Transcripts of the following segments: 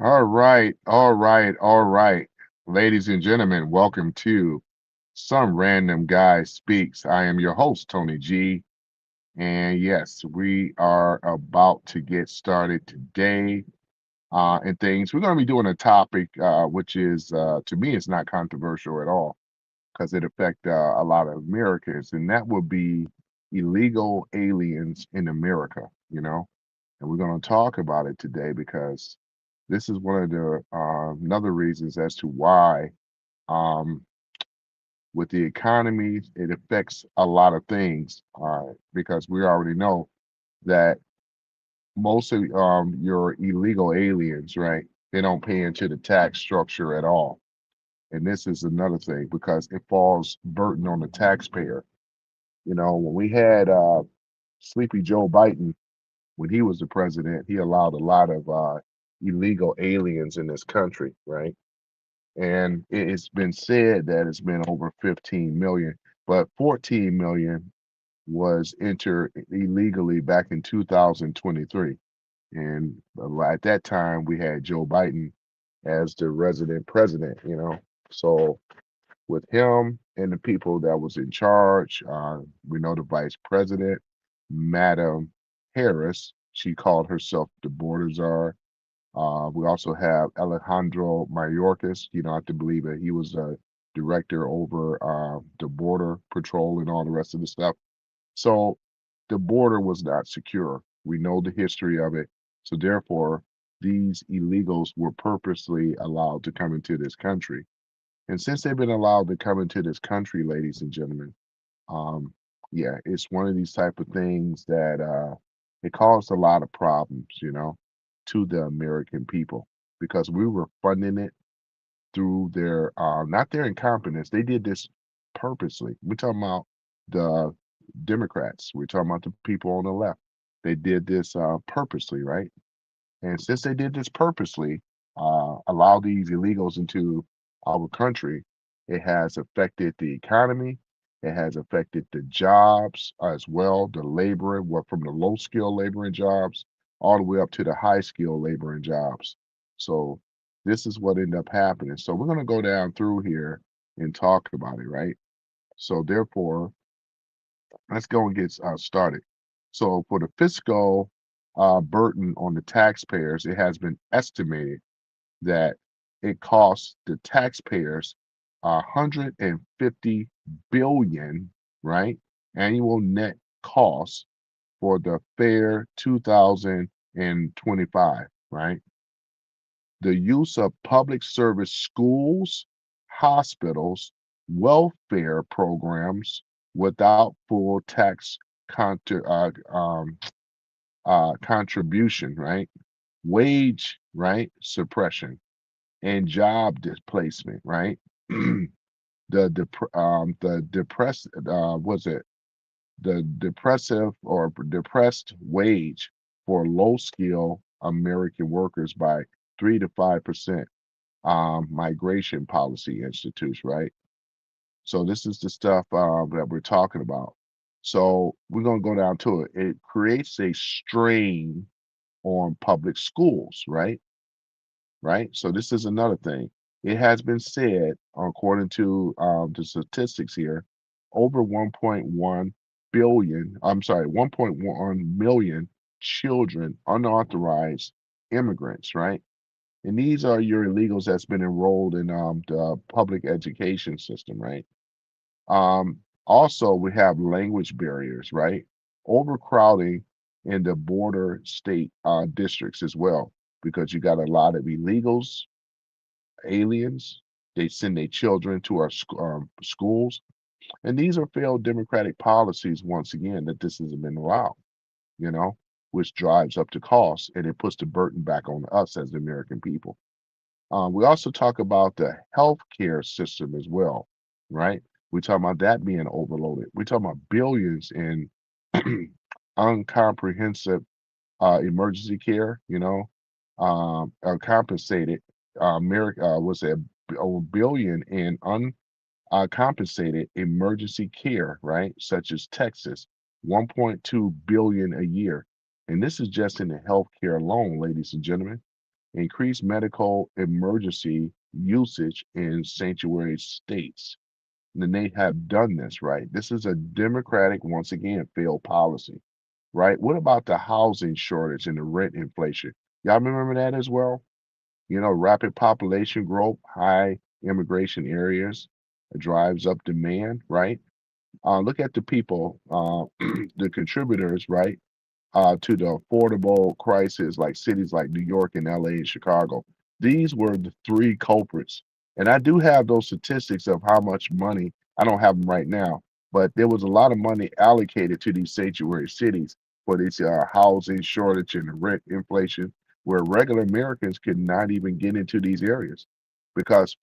All right. Ladies and gentlemen, welcome to Some Random Guy Speaks. I am your host, Tony G. And yes, we are about to get started today and things. We're going to be doing a topic which is, to me, it's not controversial at all because it affects a lot of Americans, and that would be illegal aliens in America. And we're going to talk about it today because this is one of the another reasons as to why, um, with the economy, it affects a lot of things because we already know that most of your illegal aliens, right, they don't pay into the tax structure at all. And this is another thing because it falls burden on the taxpayer. When we had Sleepy Joe Biden, when he was the president, he allowed a lot of illegal aliens in this country, right? And it's been said that it's been over 15 million, but 14 million was entered illegally back in 2023. And at that time, we had Joe Biden as the resident president. So with him and the people that was in charge, we know the vice president, Madam Harris, she called herself the border czar. We also have Alejandro Mayorkas. I have to believe that he was a director over the border patrol and all the rest of the stuff. So the border was not secure. We know the history of it. So therefore, these illegals were purposely allowed to come into this country. And since they've been allowed to come into this country, ladies and gentlemen, um, yeah, it's one of these type of things that it caused a lot of problems, to the American people because we were funding it through their not their incompetence. They did this purposely. We're talking about the Democrats. We're talking about the people on the left. They did this purposely, right? And since they did this purposely, allow these illegals into our country, it has affected the economy. It has affected the jobs as well, the labor, what from the low skill laboring jobs all the way up to the high skill laboring jobs. So this is what ended up happening. So we're going to go down through here and talk about it, right? So therefore, let's go and get started. So for the fiscal burden on the taxpayers, it has been estimated that it costs the taxpayers 150 billion, right, annual net cost for the fair 2025, right? The use of public service schools, hospitals, welfare programs without full tax contra- contribution, right? Wage, right? Suppression and job displacement, right? The depressed was it the depressive or depressed wage for low skill American workers by 3 to 5%. Migration policy institutes, right? So this is the stuff that we're talking about. So we're gonna go down to it. It creates a strain on public schools, right? Right? So this is another thing. It has been said, according to the statistics here, over 1.1 billion, I'm sorry, 1.1 million children, unauthorized immigrants, right? And these are your illegals that's been enrolled in the public education system, right? Also, we have language barriers, right? Overcrowding in the border state districts as well, because you got a lot of illegals, aliens. They send their children to our schools. And these are failed democratic policies, once again, that this hasn't been allowed, you know, which drives up the cost and it puts the burden back on us as the American people. We also talk about the healthcare system as well, right? We talk about that being overloaded. We talk about billions in uncomprehensive emergency care, uncompensated. America was a billion in uncompensated emergency care, right? Such as Texas, 1.2 billion a year. And this is just in the healthcare alone, ladies and gentlemen. increase medical emergency usage in sanctuary states. And they have done this, right? This is a Democratic, once again, failed policy, right? What about the housing shortage and the rent inflation? Y'all remember that as well? You know, rapid population growth, high immigration areas drives up demand, right? Look at the people, the contributors, right, to the affordable crisis, like cities like New York and LA and Chicago. These were the three culprits. And I do have those statistics of how much money, I don't have them right now, but there was a lot of money allocated to these sanctuary cities for this housing shortage and the rent inflation, where regular Americans could not even get into these areas because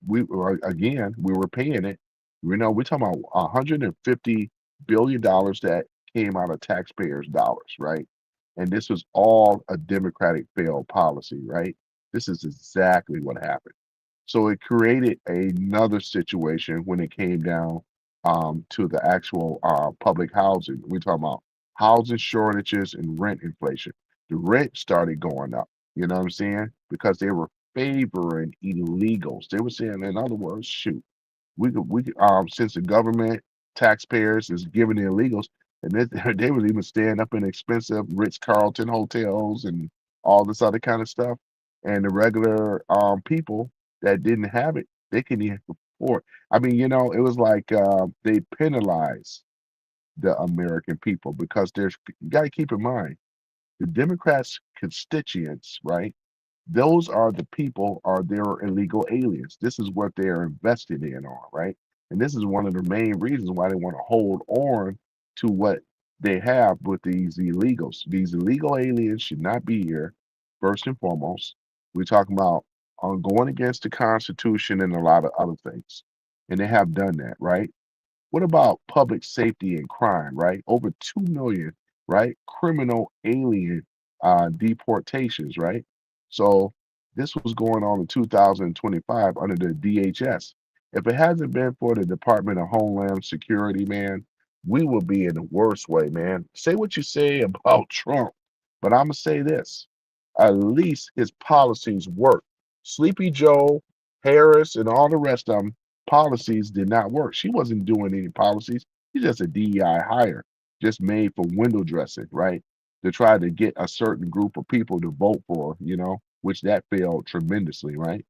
again, we were paying it. You know, we're talking about $150 billion that came out of taxpayers' dollars, right? And this was all a Democratic failed policy, right? This is exactly what happened. So it created another situation when it came down to the actual public housing. We're talking about housing shortages and rent inflation. The rent started going up, you know what I'm saying? Because they were favoring illegals. They were saying, in other words, shoot, since the government taxpayers is giving the illegals, and they was even staying up in expensive Ritz-Carlton hotels and all this other kind of stuff, and the regular people that didn't have it, they couldn't even afford. I mean, you know, it was like they penalized the American people because you got to keep in mind the Democrats' constituents, right? Those are the people are their illegal aliens. This is what they're invested in on, right? And this is one of the main reasons why they want to hold on to what they have with these illegals. These illegal aliens should not be here, first and foremost. We're talking about going against the Constitution and a lot of other things. And they have done that, right? What about public safety and crime, right? Over 2 million, right? Criminal alien deportations, right? So this was going on in 2025 under the DHS. If it hasn't been for the Department of Homeland Security, man, we will be in the worst way, man. Say what you say about Trump, but I'm going to say this. At least his policies work. Sleepy Joe, Harris, and all the rest of them policies did not work. She wasn't doing any policies. She's just a DEI hire, just made for window dressing, right? To try to get a certain group of people to vote for, you know, which that failed tremendously, right?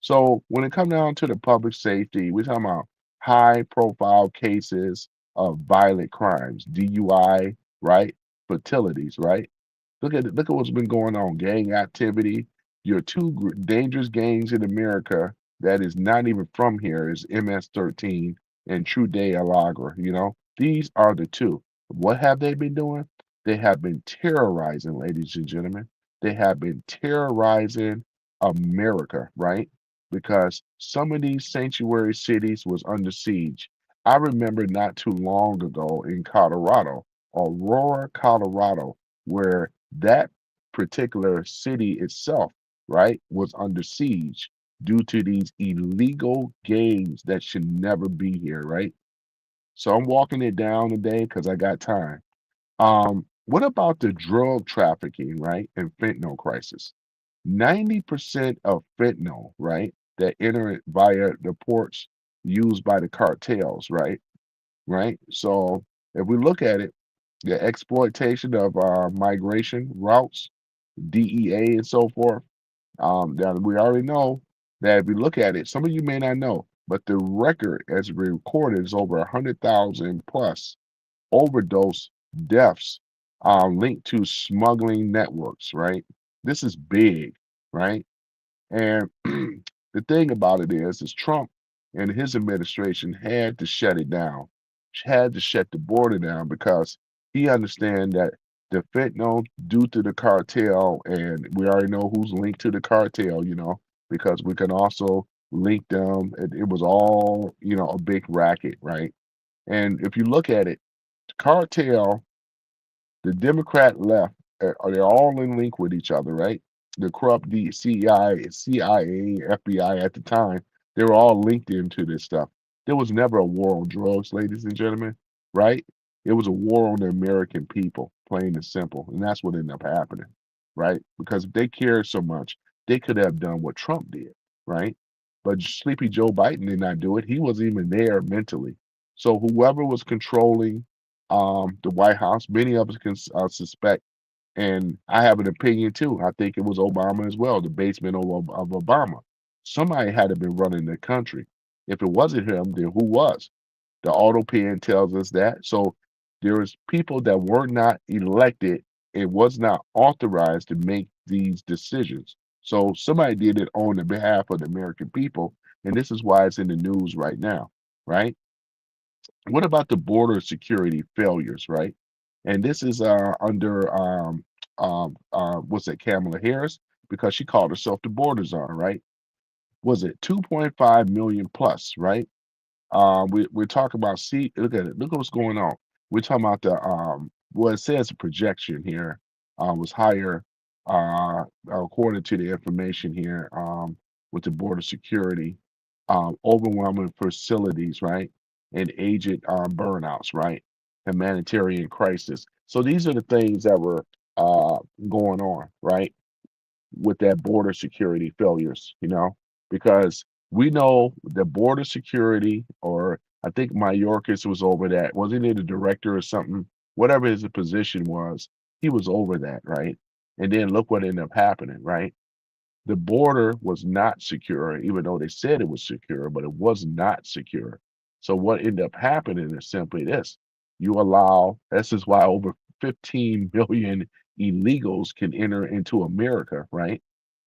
So when it comes down to the public safety, we're talking about high profile cases of violent crimes, DUI, right? Fatalities, right? Look at what's been going on. Gang activity. Your two dangerous gangs in America that is not even from here is MS-13 and True Day Alagra. You know, these are the two. What have they been doing? They have been terrorizing, ladies and gentlemen. They have been terrorizing America, right? Because some of these sanctuary cities was under siege. I remember not too long ago in Colorado, Aurora, Colorado, where that particular city itself, right, was under siege due to these illegal gangs that should never be here, right? So I'm walking it down today because I got time. What about the drug trafficking, right, and fentanyl crisis? 90% of fentanyl, right, that enter it via the ports used by the cartels, right? Right? So if we look at it, the exploitation of migration routes, DEA and so forth, now we already know that if you look at it, some of you may not know, but the record as recorded is over 100,000 plus overdose deaths linked to smuggling networks, right? This is big, right? And the thing about it is Trump and his administration had to shut it down, had to shut the border down because he understand that the fentanyl due to the cartel, and we already know who's linked to the cartel, you know, because we can also link them. It was all, you know, a big racket, right? And if you look at it, the cartel, the Democrat left, they're all in link with each other, right? The corrupt CIA, FBI at the time, they were all linked into this stuff. There was never a war on drugs, ladies and gentlemen, right? It was a war on the American people, plain and simple. And that's what ended up happening, right? Because if they cared so much, they could have done what Trump did, right? But Sleepy Joe Biden did not do it. He wasn't even there mentally. So whoever was controlling the White House, many of us can suspect, and I have an opinion too. I think it was Obama as well, the basement of Obama. Somebody had to be running the country. If it wasn't him, then who was? The auto pen tells us that. So there's people that were not elected and was not authorized to make these decisions. So somebody did it on the behalf of the American people, and this is why it's in the news right now, right? What about the border security failures, right? And this is under what's it, Kamala Harris, because she called herself the border czar, right? Was it 2.5 million plus, right? We're talking about, see, look at it, look at what's going on. We're talking about the well, it says the projection here was higher according to the information here with the border security, overwhelming facilities, right? And agent burnouts, right? Humanitarian crisis. So these are the things that were going on, right? With that border security failures, because we know the border security, or I think Mayorkas was over that. Wasn't he the director or something? Whatever his position was, he was over that, right? And then look what ended up happening, right? The border was not secure, even though they said it was secure, but it was not secure. So what ended up happening is simply this. This is why over 15 million illegals can enter into America, right?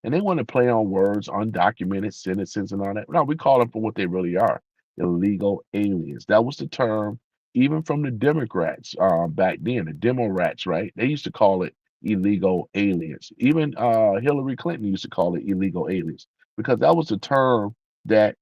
And they want to play on words, undocumented citizens and all that. No, we call them for what they really are, illegal aliens. That was the term even from the Democrats back then, the Demo rats, right? They used to call it illegal aliens. Even Hillary Clinton used to call it illegal aliens because that was the term that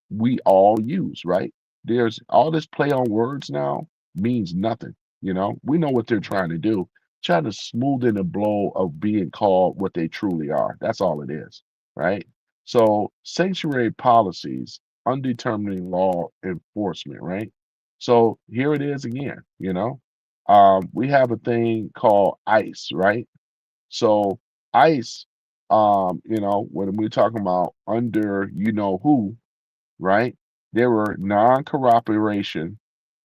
we all use, right? There's all this play on words now means nothing. We know what they're trying to do, trying to smoothen the blow of being called what they truly are. That's all it is, right? So, sanctuary policies, undetermining law enforcement, right? So, here it is again. We have a thing called ICE, right? So, ICE, when we're talking about under who, right? There were non-cooperation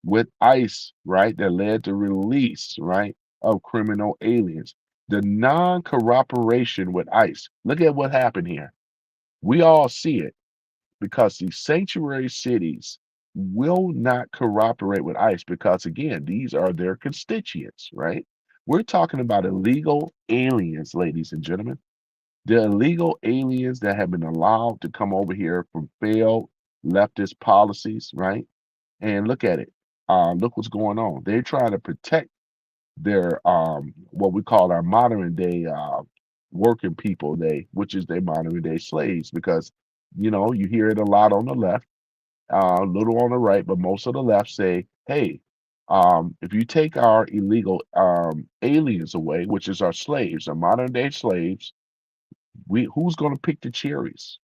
with ICE, right, that led to release, right, of criminal aliens. The non-cooperation with ICE. Look at what happened here. We all see it because the sanctuary cities will not cooperate with ICE because, again, these are their constituents, right? We're talking about illegal aliens, ladies and gentlemen. The illegal aliens that have been allowed to come over here from failed leftist policies, right? And look at it. Look what's going on. They're trying to protect their what we call our modern day working people, which is their modern day slaves, because you hear it a lot on the left, a little on the right, but most of the left say, hey, if you take our illegal aliens away, which is our slaves, our modern day slaves, who's going to pick the cherries?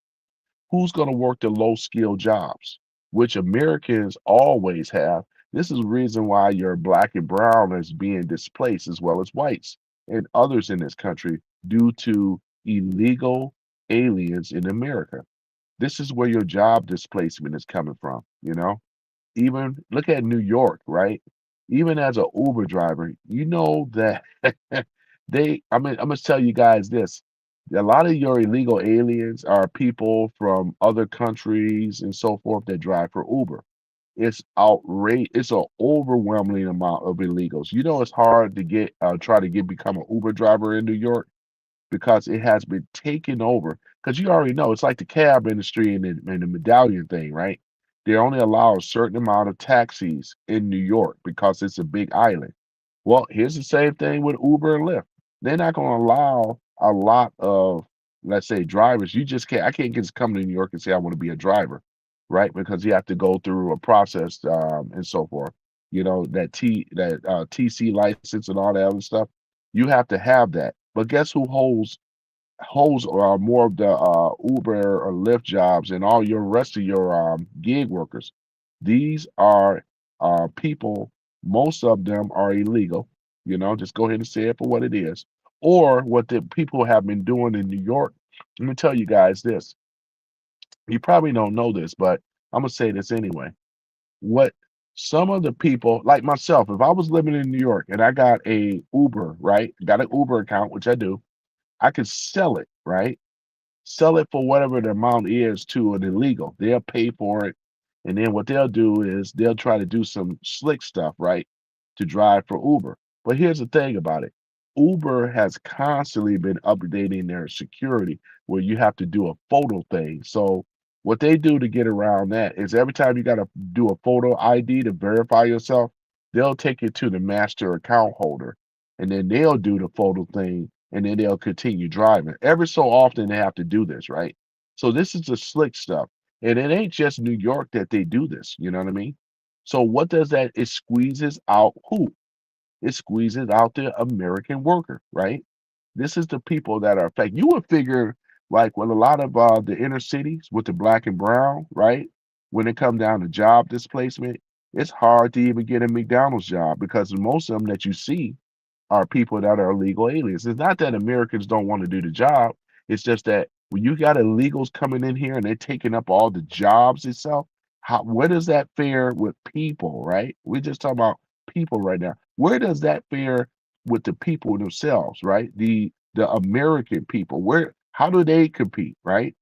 Who's going to work the low skill jobs, which Americans always have? This is the reason why your black and brown is being displaced, as well as whites and others in this country, due to illegal aliens in America. This is where your job displacement is coming from. Even look at New York, right? Even as an Uber driver, you know that I'm gonna tell you guys this. A lot of your illegal aliens are people from other countries and so forth that drive for Uber. It's outrage. It's an overwhelming amount of illegals. It's hard to try to become an Uber driver in New York because it has been taken over. Because you already know it's like the cab industry and the medallion thing, right? They only allow a certain amount of taxis in New York because it's a big island. Well, here's the same thing with Uber and Lyft. They're not going to allow a lot of, let's say, drivers. You just can't. I can't just come to New York and say I want to be a driver, right? Because you have to go through a process and so forth. That TC license and all that other stuff. You have to have that. But guess who holds more of the Uber or Lyft jobs and all your rest of your gig workers? These are people. Most of them are illegal. Just go ahead and say it for what it is. Or what the people have been doing in New York. Let me tell you guys this. You probably don't know this, but I'm gonna say this anyway. What some of the people, like myself, if I was living in New York and I got a Uber, right? Got an Uber account, which I do, I could sell it, right? Sell it for whatever the amount is to an illegal. They'll pay for it. And then what they'll do is they'll try to do some slick stuff, right? To drive for Uber. But here's the thing about it. Uber has constantly been updating their security where you have to do a photo thing. So what they do to get around that is every time you got to do a photo ID to verify yourself, they'll take you to the master account holder and then they'll do the photo thing and then they'll continue driving. Every so often they have to do this, right? So this is the slick stuff. And it ain't just New York that they do this, you know what I mean? So what does that? It squeezes out who? It squeezes out the American worker, right? This is the people that are affected. You would figure, like with a lot of the inner cities with the black and brown, right? When it comes down to job displacement, it's hard to even get a McDonald's job because most of them that you see are people that are illegal aliens. It's not that Americans don't want to do the job. It's just that when you got illegals coming in here and they're taking up all the jobs itself, how where does that fare with people, right? We're just talking about people right now. Where does that fare with the people themselves, right? The American people. Where how do they compete, right?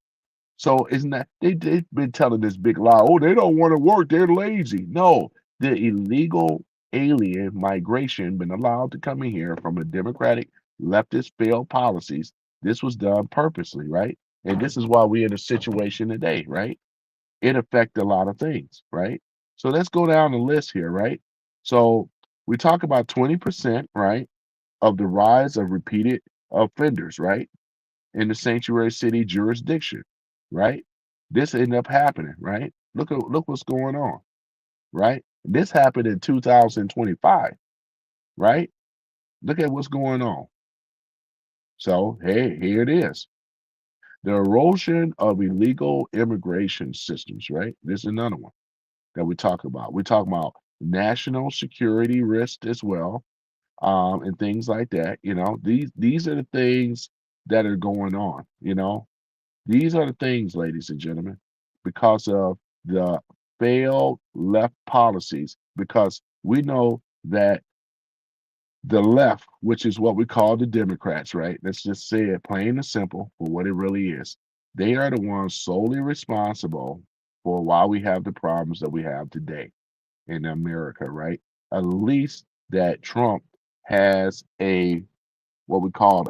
So isn't that they've been telling this big lie? Oh, they don't want to work. They're lazy. No, the illegal alien migration been allowed to come in here from a democratic leftist failed policies. This was done purposely, right? And this is why we're in a situation today, right? It affected a lot of things, right? So let's go down the list here, right? So we talk about 20%, right, of the rise of repeated offenders, right? In the sanctuary city jurisdiction, right? This ended up happening, right? Look what's going on, right? This happened in 2025, right? Look at what's going on. So hey, here it is. The erosion of illegal immigration systems, right? This is another one that we talk about. We talk about national security risk as well, and things like that. You know, these are the things that are going on. You know, these are the things, ladies and gentlemen, because of the failed left policies, because we know that the left, which is what we call the Democrats, right? Let's just say it plain and simple for what it really is. They are the ones solely responsible for why we have the problems that we have today in America, right? At least that Trump has a what we call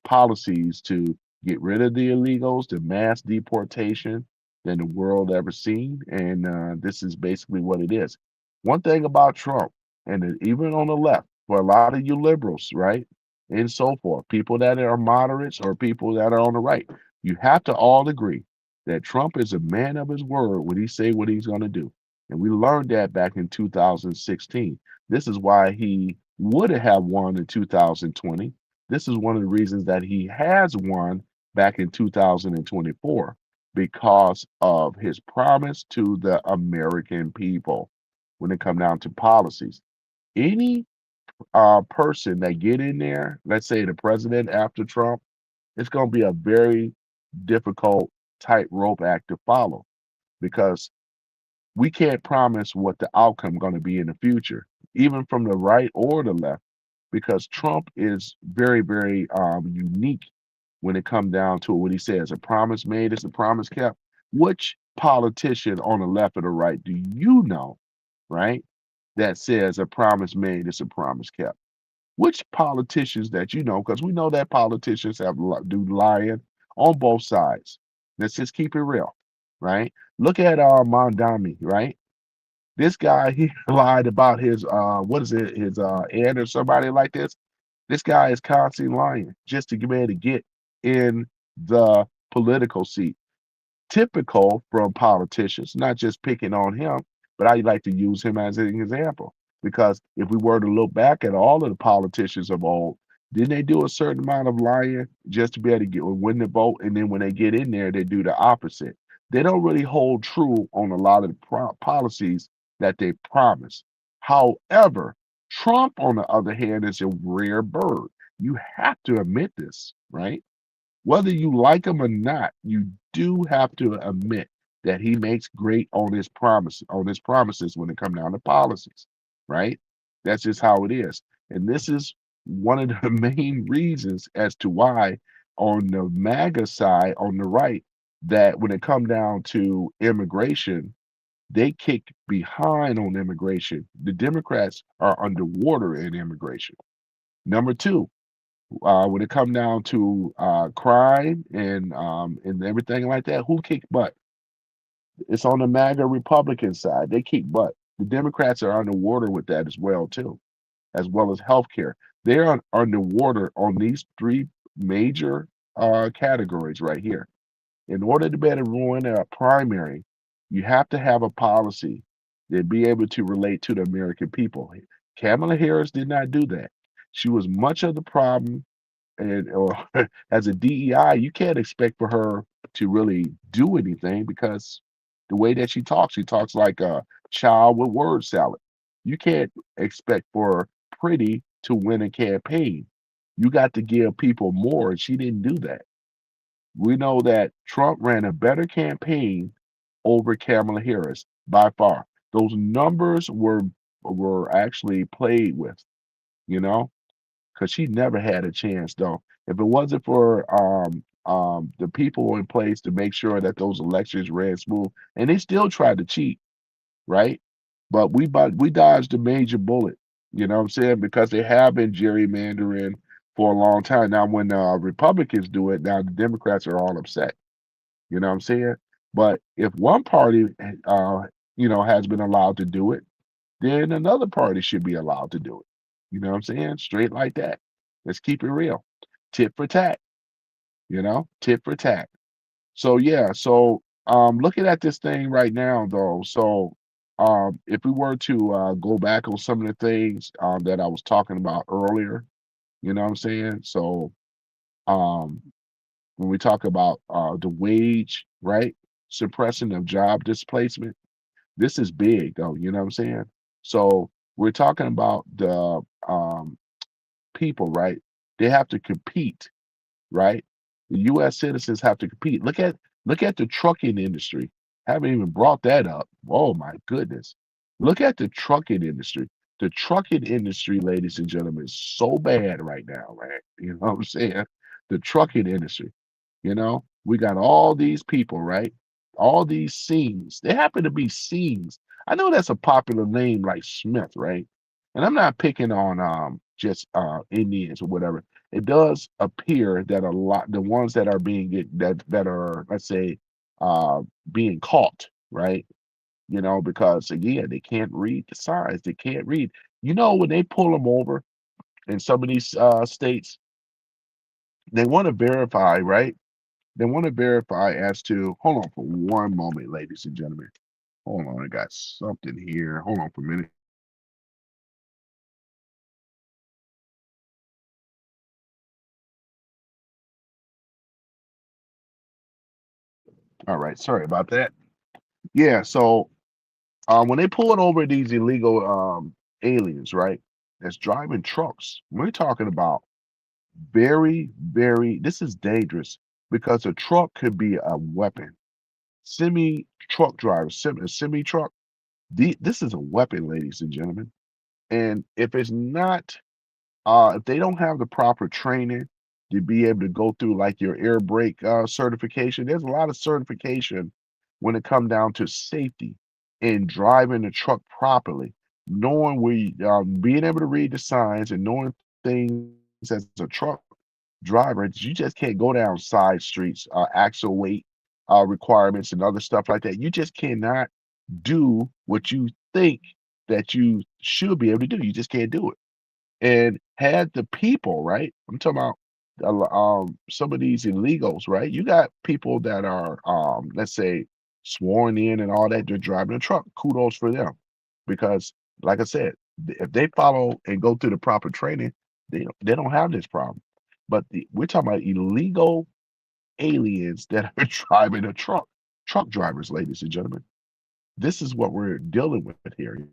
policies to get rid of the illegals, the mass deportation than the world ever seen, and this is basically what it is. One thing about Trump, and even on the left, for a lot of you liberals, right, and so forth, people that are moderates or people that are on the right, you have to all agree that Trump is a man of his word when he say what he's going to do, and we learned that back in 2016. This is why he would have won in 2020. This is one of the reasons that he has won back in 2024 because of his promise to the American people when it come down to policies. Any person that get in there, let's say the president after Trump, it's going to be a very difficult tightrope act to follow because we can't promise what the outcome going to be in the future, even from the right or the left, because Trump is very, very unique when it comes down to what he says. A promise made is a promise kept. Which politician on the left or the right do you know, right, that says a promise made is a promise kept? Which politicians that you know, because we know that politicians do lying on both sides. Let's just keep it real, right? Look at Mondami, right? This guy, he lied about his what is it, his aunt or somebody like this. This guy is constantly lying just to be able to get in the political seat. Typical from politicians, not just picking on him, but I like to use him as an example. Because if we were to look back at all of the politicians of old, didn't they do a certain amount of lying just to be able to get win the vote? And then when they get in there, they do the opposite. They don't really hold true on a lot of the policies that they promise. However, Trump, on the other hand, is a rare bird. You have to admit this, right? Whether you like him or not, you do have to admit that he makes great on his promises when it comes down to policies, right? That's just how it is. And this is one of the main reasons as to why on the MAGA side, on the right, that when it come down to immigration, they kick behind on immigration. The Democrats are underwater in immigration. Number two, when it come down to crime and everything like that, who kick butt? It's on the MAGA Republican side. They kick butt. The Democrats are underwater with that as well too, as well as healthcare. They're underwater on these three major categories right here. In order to be able to run a primary, you have to have a policy that be able to relate to the American people. Kamala Harris did not do that. She was much of the problem, and or as a DEI, you can't expect for her to really do anything because the way that she talks like a child with word salad. You can't expect for Pretty to win a campaign. You got to give people more, and she didn't do that. We know that Trump ran a better campaign over Kamala Harris by far. Those numbers were actually played with, you know, because she never had a chance though. If it wasn't for the people in place to make sure that those elections ran smooth, and they still tried to cheat, right? But we dodged a major bullet, you know what I'm saying? Because they have been gerrymandering for a long time. Now when Republicans do it, now the Democrats are all upset. You know what I'm saying? But if one party, uh, has been allowed to do it, then another party should be allowed to do it. You know what I'm saying? Straight like that. Let's keep it real. Tit for tat, tit for tat. So yeah, so looking at this thing right now though, so if we were to go back on some of the things that I was talking about earlier, you know what I'm saying? So um when we talk about the wage, right? Suppression of job displacement. This is big though, you know what I'm saying? So we're talking about the people, right? They have to compete, right? The US citizens have to compete. Look at the trucking industry. Haven't even brought that up. Oh my goodness. Look at the trucking industry. The trucking industry, ladies and gentlemen, is so bad right now, right? You know what I'm saying? The trucking industry. We got all these people, right? All these scenes. They happen to be scenes. I know that's a popular name like Smith, right? And I'm not picking on just Indians or whatever. It does appear that a lot the ones that are being that are, let's say, uh being caught, right? Because again, they can't read the signs, they can't read. When they pull them over in some of these states, they want to verify, right? They want to verify as to, hold on for one moment, ladies and gentlemen. Hold on, I got something here. Hold on for a minute. All right, sorry about that. Yeah, so when they pulling over these illegal aliens, right? That's driving trucks. We're talking about very, very. This is dangerous because a truck could be a weapon. Semi truck drivers, semi truck. This is a weapon, ladies and gentlemen. And if it's not if they don't have the proper training to be able to go through like your air brake certification, there's a lot of certification when it come down to safety and driving the truck properly, knowing being able to read the signs and knowing things as a truck driver. You just can't go down side streets, axle weight requirements and other stuff like that. You just cannot do what you think that you should be able to do. You just can't do it. And had the people, right? I'm talking about some of these illegals, right? You got people that are, let's say, sworn in and all that. They're driving a truck. Kudos for them, because, like I said, if they follow and go through the proper training, they don't have this problem. But we're talking about illegal aliens that are driving a truck drivers, ladies and gentlemen. This is what we're dealing with here,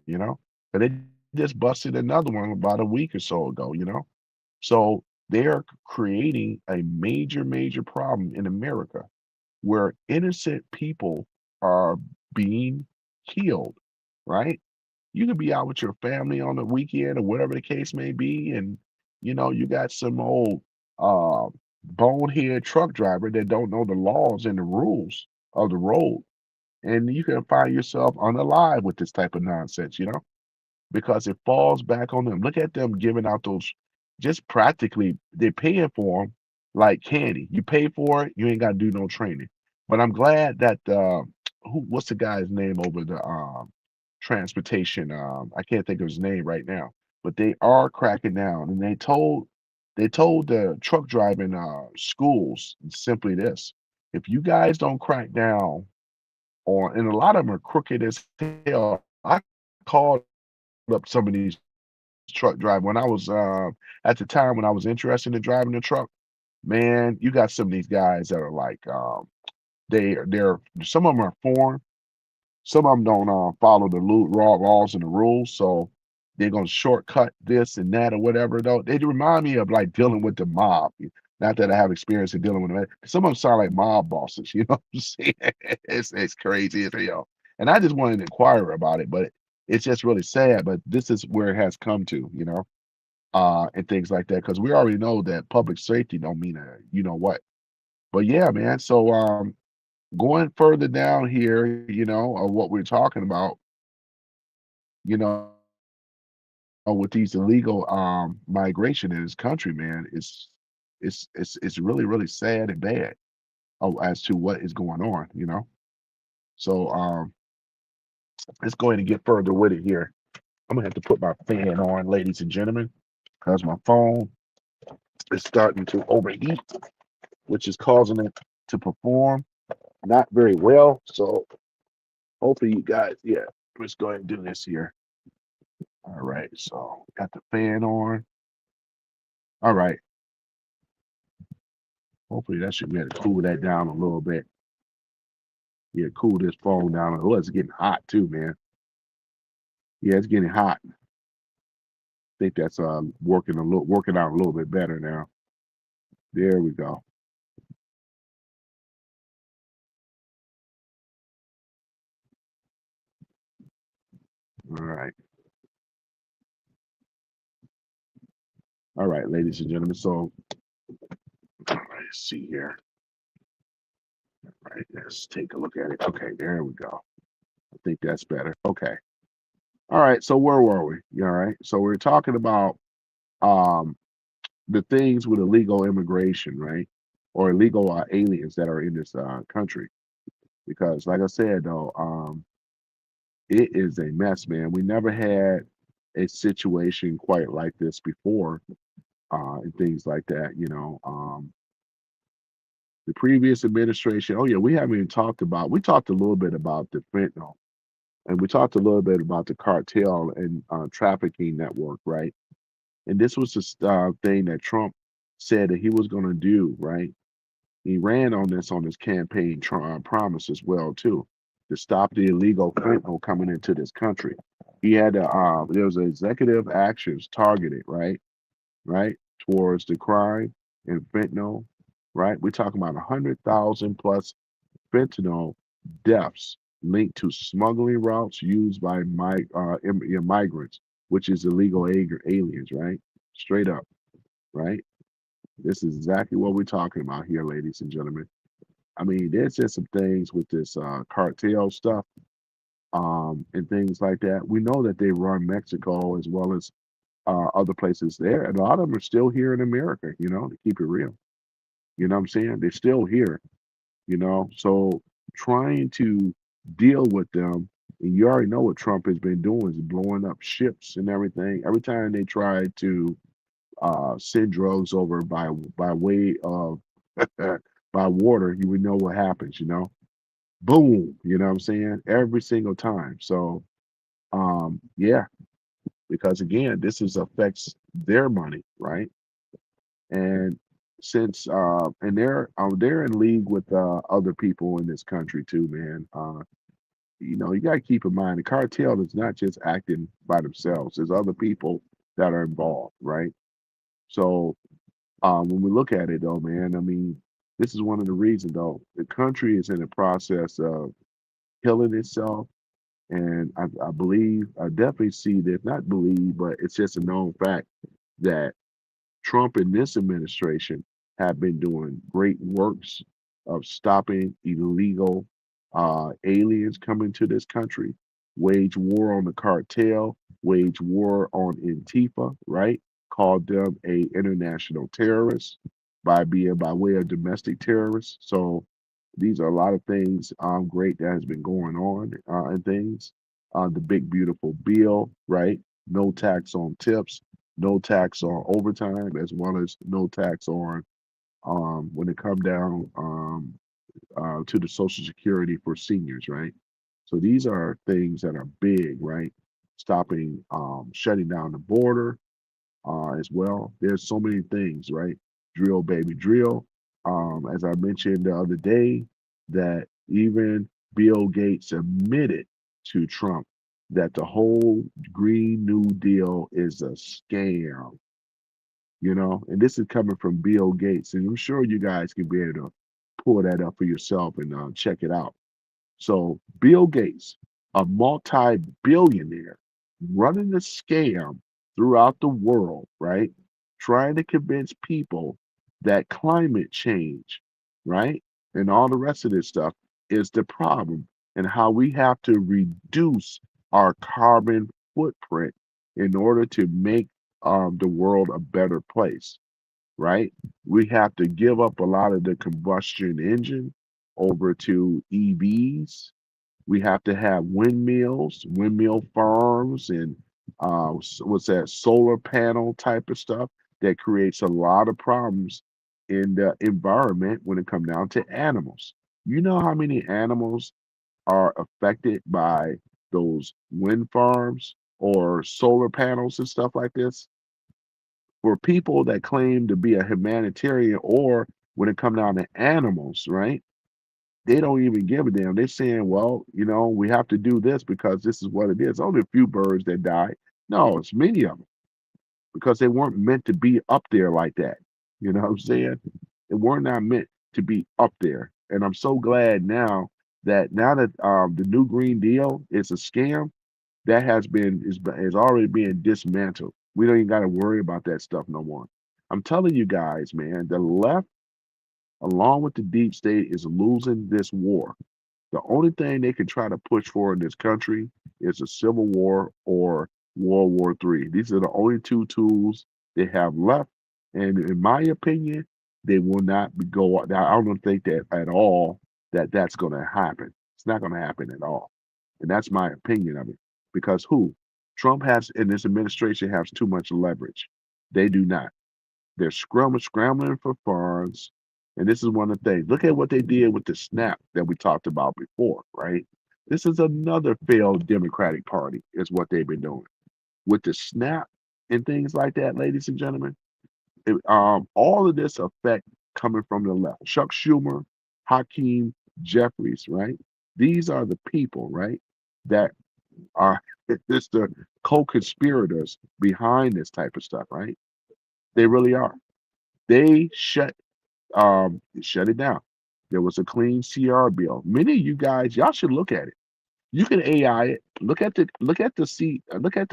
But they just busted another one about a week or so ago. So They are creating a major, major problem in America where innocent people are being killed, right? You could be out with your family on the weekend or whatever the case may be, and you got some old uh, bonehead truck driver that don't know the laws and the rules of the road, and you can find yourself unalive with this type of nonsense, because it falls back on them. Look at them giving out those, just practically, they're paying for them like candy. You pay for it, you ain't got to do no training. But I'm glad that what's the guy's name over the transportation? I can't think of his name right now, but they are cracking down, and they told the truck driving schools simply this: if you guys don't crack down on, and a lot of them are crooked as hell. I called up some of these truck drive when I was at the time when I was interested in driving the truck. Man, you got some of these guys that are like they're some of them are foreign, some of them don't follow the raw laws and the rules, so they're gonna shortcut this and that or whatever. Though they remind me of like dealing with the mob. Not that I have experience in dealing with them. Some of them sound like mob bosses. You know what I'm saying? It's crazy as hell. And I just wanted to inquire about it, but it's just really sad. But this is where it has come to, and things like that. Because we already know that public safety don't mean a you know what. But yeah, man. So going further down here, of what we're talking about, you know, with these illegal migration in this country, man, it's really, really sad and bad as to what is going on. So let's go ahead and get further with it here. I'm gonna have to put my fan on, ladies and gentlemen, because my phone is starting to overheat, which is causing it to perform not very well. So hopefully you guys, yeah, let's go ahead and do this here. All right, so got the fan on. All right, hopefully that should be able to cool that down a little bit. Yeah, cool this phone down. Oh, it's getting hot too, man. Yeah, it's getting hot. I think that's working out a little bit better now. There we go. All right. All right, ladies and gentlemen. So all right, let's see here. All right, let's take a look at it. Okay, there we go. I think that's better. Okay. All right, so where were we? Yeah, all right. So we're talking about um the things with illegal immigration, right? Or illegal aliens that are in this country. Because like I said though, it is a mess, man. We never had a situation quite like this before, and things like that. The previous administration, oh yeah, we haven't even we talked a little bit about the fentanyl, and we talked a little bit about the cartel and trafficking network, right? And this was the thing that Trump said that he was going to do, right? He ran on this on his campaign promise as well too, to stop the illegal fentanyl coming into this country. He had there was executive actions targeted, right, towards the crime and fentanyl, right. We're talking about 100,000 plus fentanyl deaths linked to smuggling routes used by migrants, which is illegal aliens, right? Straight up, right? This is exactly what we're talking about here, ladies and gentlemen. I mean, there's just some things with this cartel stuff, and things like that. We know that they run Mexico as well as other places there, and a lot of them are still here in America. To keep it real. You know what I'm saying? They're still here. So trying to deal with them, and you already know what Trump has been doing is blowing up ships and everything. Every time they try to send drugs over by way of by water, you would know what happens. Boom, you know what I'm saying? Every single time. So yeah, because again, this is affects their money, right? And since and they're in league with other people in this country too, man. You got to keep in mind the cartel is not just acting by themselves. There's other people that are involved, right? So When we look at it, though, man, I mean, this is one of the reasons, though. The country is in the process of healing itself. And I believe, I definitely see this, not believe, but it's just a known fact that Trump and this administration have been doing great works of stopping illegal aliens coming to this country, wage war on the cartel, wage war on Antifa, right? Called them a international terrorist by way of domestic terrorists. So these are a lot of things great that has been going on and things. The big beautiful bill, right? No tax on tips, no tax on overtime, as well as no tax on when it come down to the Social Security for seniors, right? So these are things that are big, right? Stopping, shutting down the border as well. There's so many things, right? Drill, baby, drill. As I mentioned the other day, that even Bill Gates admitted to Trump that the whole Green New Deal is a scam, and this is coming from Bill Gates, and I'm sure you guys can be able to pull that up for yourself and check it out. So Bill Gates, a multi-billionaire, running a scam throughout the world, right? Trying to convince people that climate change, right? And all the rest of this stuff is the problem, and how we have to reduce our carbon footprint in order to make the world a better place, right? We have to give up a lot of the combustion engine over to EVs. We have to have windmills, windmill farms, and what's that, solar panel type of stuff that creates a lot of problems in the environment when it comes down to animals. You know how many animals are affected by those wind farms or solar panels and stuff like this? For people that claim to be a humanitarian, or when it comes down to animals, right? They don't even give a damn. They're saying, well, we have to do this because this is what it is. Only a few birds that die. No, it's many of them because they weren't meant to be up there like that. You know what I'm saying? They were not meant to be up there. And I'm so glad now that the new Green Deal is a scam, that is already being dismantled. We don't even got to worry about that stuff no more. I'm telling you guys, man, the left, along with the deep state, is losing this war. The only thing they can try to push for in this country is a civil war or World War III. These are the only two tools they have left. And in my opinion, they will not go. I don't think that at all that that's going to happen. It's not going to happen at all. And that's my opinion of it. Because who? Trump has, and this administration has too much leverage. They do not. They're scrambling for funds. And this is one of the things. Look at what they did with the SNAP that we talked about before, right? This is another failed Democratic Party, is what they've been doing. With the SNAP and things like that, ladies and gentlemen, all of this effect coming from the left. Chuck Schumer, Hakeem Jeffries, right? These are the people, right, that are it's the co-conspirators behind this type of stuff, right? They really are. They shut it down. There was a clean CR bill. Many of you guys, y'all should look at it. You can AI it. Look at the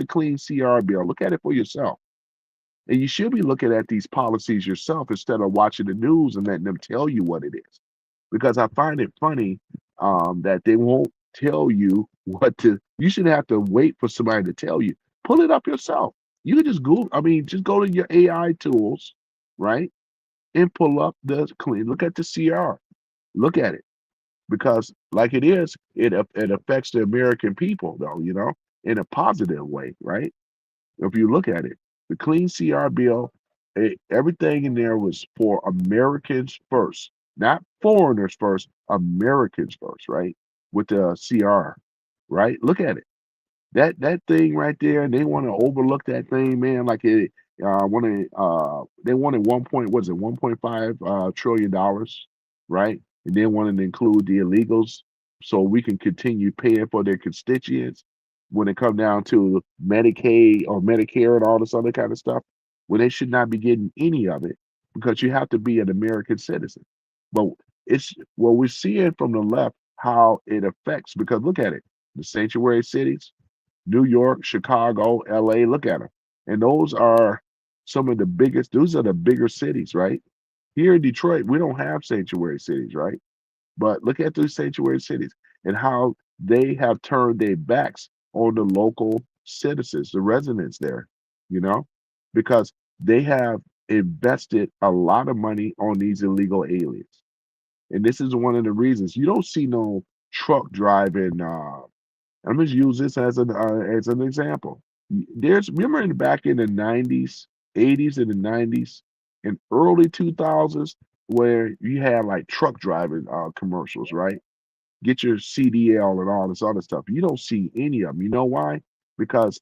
clean CR bill. Look at it for yourself. And you should be looking at these policies yourself instead of watching the news and letting them tell you what it is. Because I find it funny that they won't tell you what to. You should have to wait for somebody to tell you. Pull it up yourself. You can just Google. I mean, just go to your AI tools, right, and pull up the clean. Look at the CR. Look at it, because like it is, it affects the American people, though, in a positive way, right? If you look at it, the clean CR bill, everything in there was for Americans first, not foreigners first, Americans first, right? With the CR, right? Look at it. That thing right there, and they want to overlook that thing, man. Like it, they wanted 1.5 trillion dollars, right? And they wanted to include the illegals so we can continue paying for their constituents when it come down to Medicaid or Medicare and all this other kind of stuff, when they should not be getting any of it. because you have to be an American citizen. But it's what we're seeing from the left how it affects, because look at it, the sanctuary cities, New York, Chicago, LA, look at them. And those are some of the biggest, those are the bigger cities, right? Here in Detroit, we don't have sanctuary cities, right? But look at those sanctuary cities and how they have turned their backs on the local citizens, the residents there, you know, because they have invested a lot of money on these illegal aliens. And this is one of the reasons you don't see no truck driving. I'm just use this as an example. There's remember in back in the 90s, 80s, and the 90s, and early 2000s, where you had like truck driving commercials, right? Get your CDL and all this other stuff. You don't see any of them. You know why? Because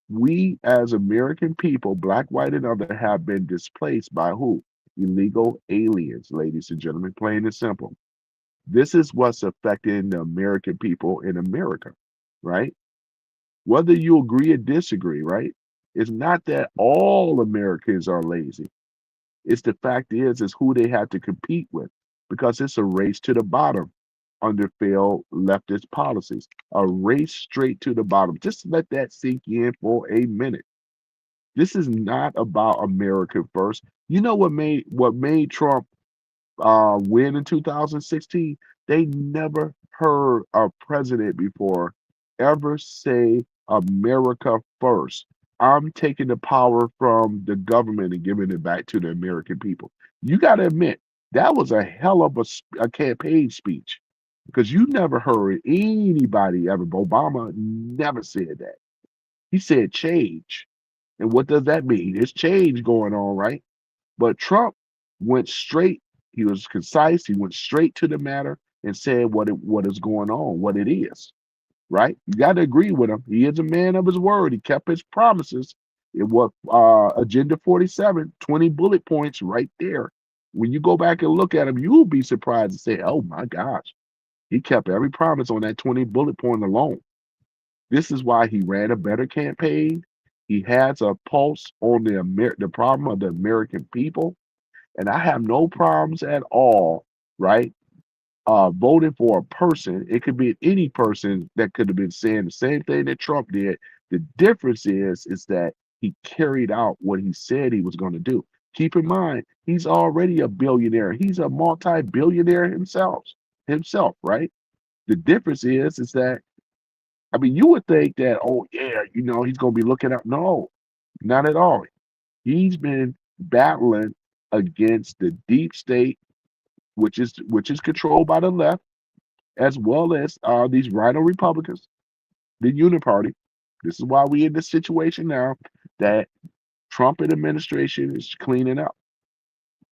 we as American people, black, white, and other, have been displaced by who? Illegal aliens, ladies and gentlemen, plain and simple. This is what's affecting the American people in America, right? Whether you agree or disagree, right? It's not that all Americans are lazy. It's the fact is who they have to compete with, because it's a race to the bottom under failed leftist policies. A race straight to the bottom. Just let that sink in for a minute. This is not about America first. You know what made Trump win in 2016? They never heard a president before ever say America first. I'm taking the power from the government and giving it back to the American people. You got to admit, that was a hell of a campaign speech, because you never heard anybody ever. Obama never said that. He said change. And what does that mean? There's change going on, right? But Trump went straight. He was concise. He went straight to the matter and said what is going on, what it is. Right? You got to agree with him. He is a man of his word. He kept his promises. It was Agenda 47, 20 bullet points right there. When you go back and look at him, you'll be surprised and say, "Oh my gosh, he kept every promise on that 20 bullet point alone." This is why he ran a better campaign. He has a pulse on the problem of the American people, and I have no problems at all, right? Voting for a person. It could be any person that could have been saying the same thing that Trump did. The difference is that he carried out what he said he was going to do. Keep in mind, he's already a billionaire. He's a multi-billionaire himself, right? The difference is that, I mean, you would think that, oh yeah, he's going to be looking up. No, not at all. He's been battling against the deep state, which is controlled by the left, as well as these rhino Republicans, the Uniparty. This is why we're in this situation now that Trump administration is cleaning up.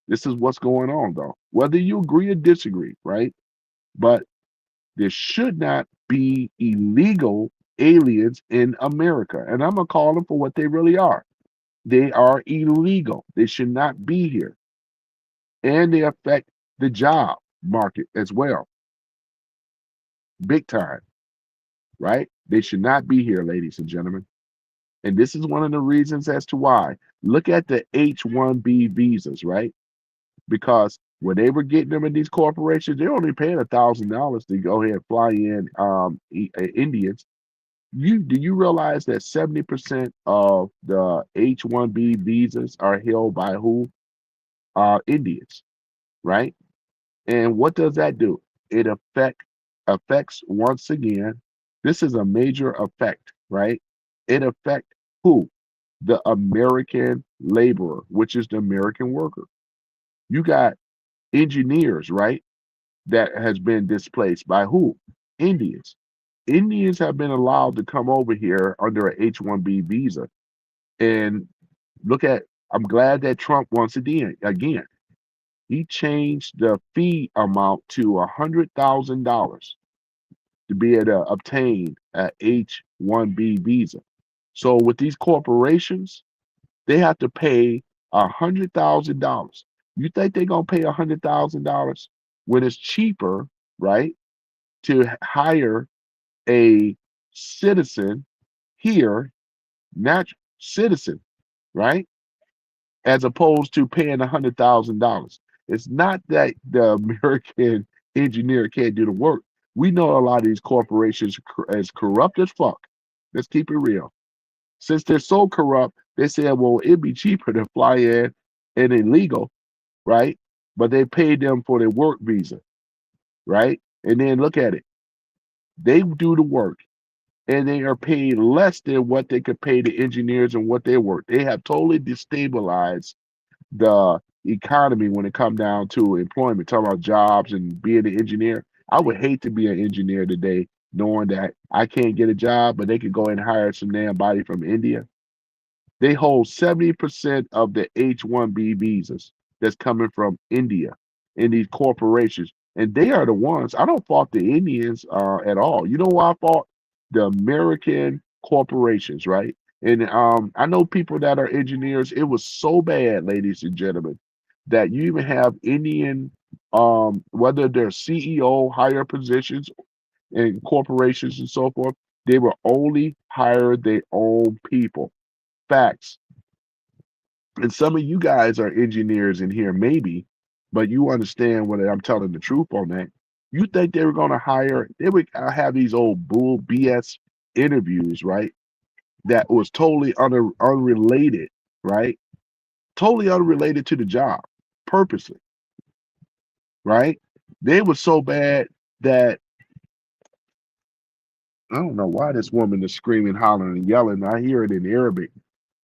This is what's going on, though. Whether you agree or disagree, right? But there should not be illegal aliens in America. And I'm going to call them for what they really are. They are illegal. They should not be here. And they affect the job market as well, big time, right? They should not be here, ladies and gentlemen. And this is one of the reasons as to why. Look at the H-1B visas, right? Because when they were getting them in these corporations, they're only paying $1,000 to go ahead and fly in Indians. Do you realize that 70% of the H-1B visas are held by who? Indians, right? And what does that do? It affects once again. This is a major effect, right? It affects who? The American laborer, which is the American worker. You got engineers, right? That has been displaced by who? Indians. Indians have been allowed to come over here under a H-1B visa. And look at, I'm glad that Trump once again, he changed the fee amount to $100,000 to be able to obtain a H-1B visa. So with these corporations, they have to pay $100,000. You think they're gonna pay $100,000 when it's cheaper, right, to hire a citizen here, natural citizen, right? as opposed to paying $100,000. It's not that the American engineer can't do the work. We know a lot of these corporations as corrupt as fuck. Let's keep it real. Since they're so corrupt, they said, well, it'd be cheaper to fly in and illegal, right? But they paid them for their work visa, right? And then look at it. They do the work and they are paid less than what they could pay the engineers and what they work. They have totally destabilized the economy when it come down to employment, talking about jobs and being an engineer. I would hate to be an engineer today, knowing that I can't get a job, but they could go and hire some damn body from India. They hold 70% of the H-1B visas that's coming from India in these corporations. And they are the ones, I don't fault the Indians at all. You know why I fault? The American corporations, right? And I know people that are engineers. It was so bad, ladies and gentlemen, that you even have Indian, whether they're CEO, higher positions in corporations and so forth, they will only hire their own people. Facts. And some of you guys are engineers in here, maybe, but you understand what I'm telling the truth on that. You think they were going to hire, they would have these old bull BS interviews, right? That was totally unrelated, right? Totally unrelated to the job, purposely, right? They were so bad that I don't know why this woman is screaming, hollering, and yelling. I hear it in Arabic,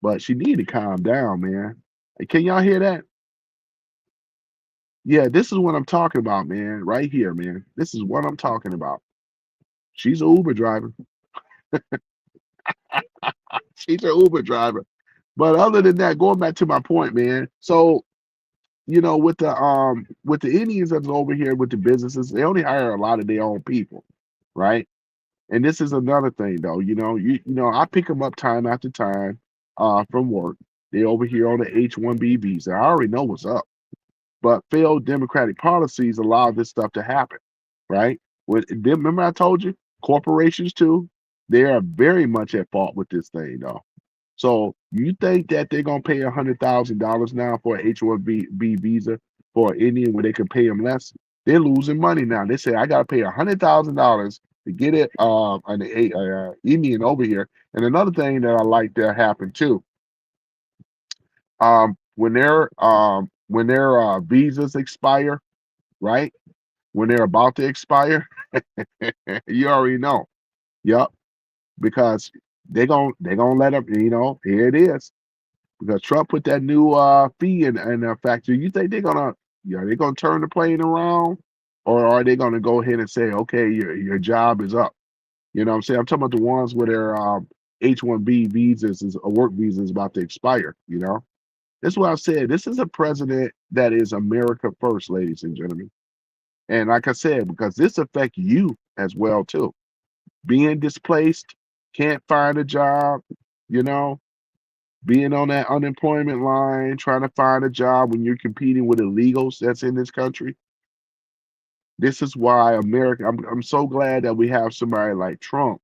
but she need to calm down, man. Can y'all hear that? Yeah, this is what I'm talking about, man. Right here, man. This is what I'm talking about. She's an Uber driver. She's an Uber driver. But other than that, going back to my point, man. So, with the Indians that's over here with the businesses, they only hire a lot of their own people, right? And this is another thing though, I pick them up time after time from work. They over here on the H-1B visa. I already know what's up. But failed democratic policies allow this stuff to happen, right? Remember I told you, corporations too, they are very much at fault with this thing, though. So you think that they're gonna pay $100,000 now for an H-1B visa for an Indian when they can pay them less? They're losing money now. They say I gotta pay $100,000 to get it an Indian over here. And another thing that I like that happened too, when their visas expire, right? When they're about to expire, you already know. Yep, because they gonna let them. Here it is. Because Trump put that new fee in effect. Do you think they're gonna, they gonna turn the plane around, or are they gonna go ahead and say, okay, your job is up? You know what I'm saying? I'm talking about the ones where their H-1B visas is a work visa is about to expire. That's why I said this is a president that is America first, ladies and gentlemen. And like I said, because this affects you as well too. Being displaced, can't find a job, you know, being on that unemployment line, trying to find a job when you're competing with illegals that's in this country. This is why America, I'm so glad that we have somebody like Trump,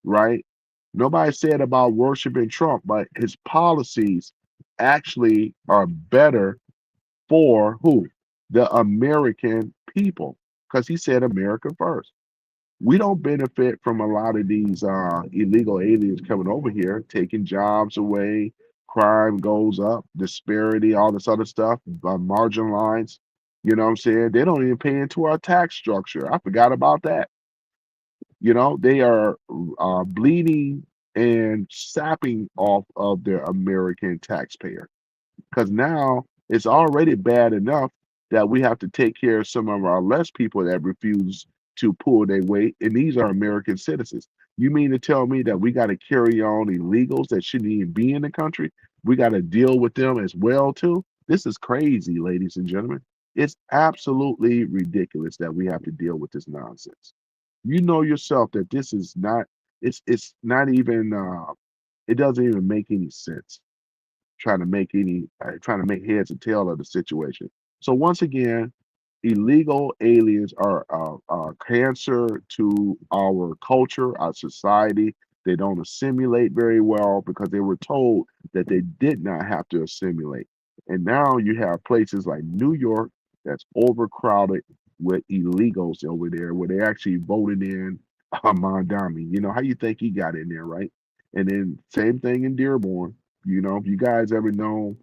right? Nobody said about worshiping Trump, but his policies actually are better for who? The American people, because he said America first. We don't benefit from a lot of these illegal aliens coming over here, taking jobs away. Crime goes up, disparity, all this other stuff, margin lines. You know what I'm saying? They don't even pay into our tax structure. I forgot about that. They are bleeding and sapping off of their American taxpayer because now it's already bad enough that we have to take care of some of our less people that refuse to pull their weight, and these are American citizens. You mean to tell me that we got to carry on illegals that shouldn't even be in the country? We got to deal with them as well too. This is crazy, ladies and gentlemen. It's absolutely ridiculous that we have to deal with this nonsense. You know yourself that this is not. It's not even. It doesn't even make any sense trying to make heads or tail of the situation. So once again, illegal aliens are a cancer to our culture, our society. They don't assimilate very well because they were told that they did not have to assimilate. And now you have places like New York that's overcrowded with illegals over there, where they actually voted in Mondami. You know how you think he got in there, right? And then same thing in Dearborn. You know, if you guys ever know,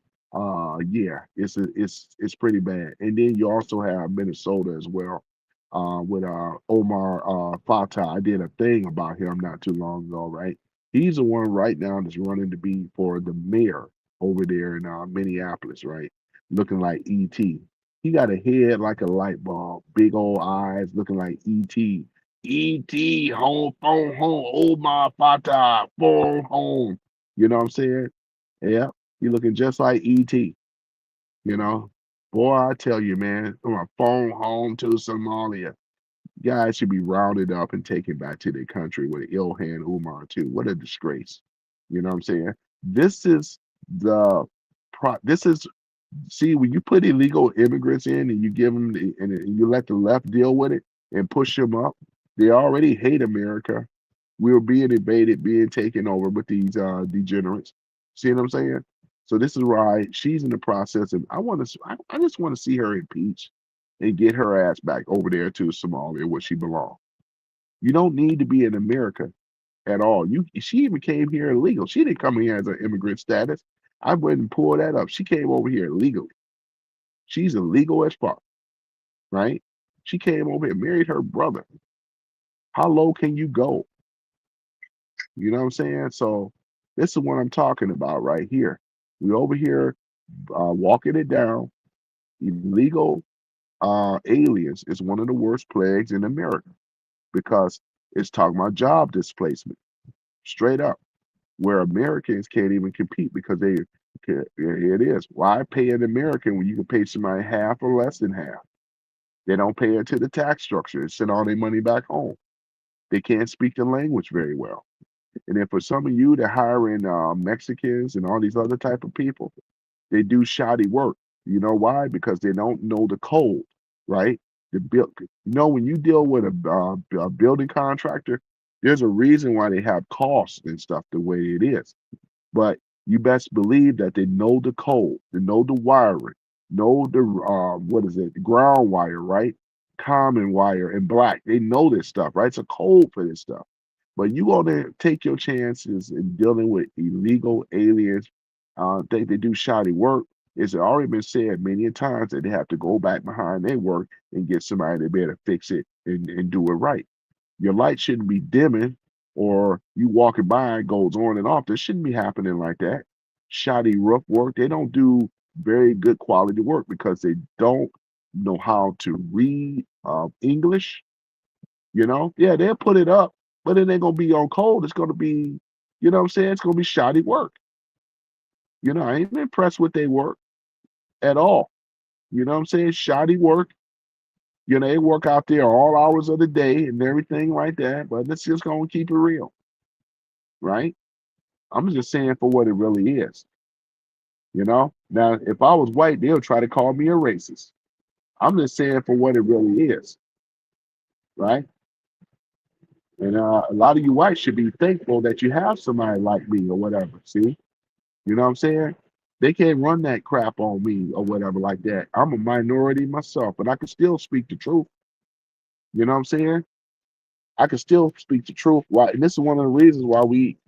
yeah, it's pretty bad. And then you also have Minnesota as well, with Omar Fatah. I did a thing about him not too long ago, right? He's the one right now that's running to be for the mayor over there in Minneapolis, right? Looking like ET. He got a head like a light bulb, big old eyes looking like ET. ET, home, phone, home, Omar Fatah, phone, home. You know what I'm saying? Yeah, you looking just like ET, you know? Boy, I tell you, man, from a phone home to Somalia. Guys should be rounded up and taken back to their country with Ilhan Umar too. What a disgrace. You know what I'm saying? This is the this is see when you put illegal immigrants in and you give them and you let the left deal with it and push them up, they already hate America. We're being invaded, being taken over with these degenerates. See what I'm saying? So this is why she's in the process, and I just want to see her impeached and get her ass back over there to Somalia where she belongs. You don't need to be in America at all. She even came here illegal. She didn't come here as an immigrant status. I went and pulled that up. She came over here illegally. She's illegal as fuck, right? She came over here, married her brother. How low can you go? You know what I'm saying? So this is what I'm talking about right here. We over here walking it down. Illegal aliens is one of the worst plagues in America because it's talking about job displacement, straight up, where Americans can't even compete because here it is. Why pay an American when you can pay somebody half or less than half? They don't pay into the tax structure and send all their money back home. They can't speak the language very well. And then for some of you that hiring Mexicans and all these other type of people, they do shoddy work. You know why? Because they don't know the code, right? The build, when you deal with a building contractor, there's a reason why they have costs and stuff the way it is. But you best believe that they know the code, they know the wiring, know the what is it, the ground wire, right? Common wire and black. They know this stuff, right? It's a code for this stuff. But you gonna take your chances in dealing with illegal aliens. Think they do shoddy work. It's already been said many a times that they have to go back behind their work and get somebody to be able to fix it and do it right. Your light shouldn't be dimming or you walking by it goes on and off. This shouldn't be happening like that. Shoddy roof work. They don't do very good quality work because they don't know how to read English. Yeah, they'll put it up, but it ain't gonna be on code. It's gonna be, what I'm saying? It's gonna be shoddy work. I ain't impressed with their work at all. You know what I'm saying? Shoddy work. They work out there all hours of the day and everything like that, but it's just gonna keep it real, right? I'm just saying for what it really is. Now, if I was white, they'll try to call me a racist. I'm just saying for what it really is, right? And a lot of you whites should be thankful that you have somebody like me or whatever. See, you know what I'm saying? They can't run that crap on me or whatever like that. I'm a minority myself, but I can still speak the truth. You know what I'm saying? I can still speak the truth. Why? And this is one of the reasons why we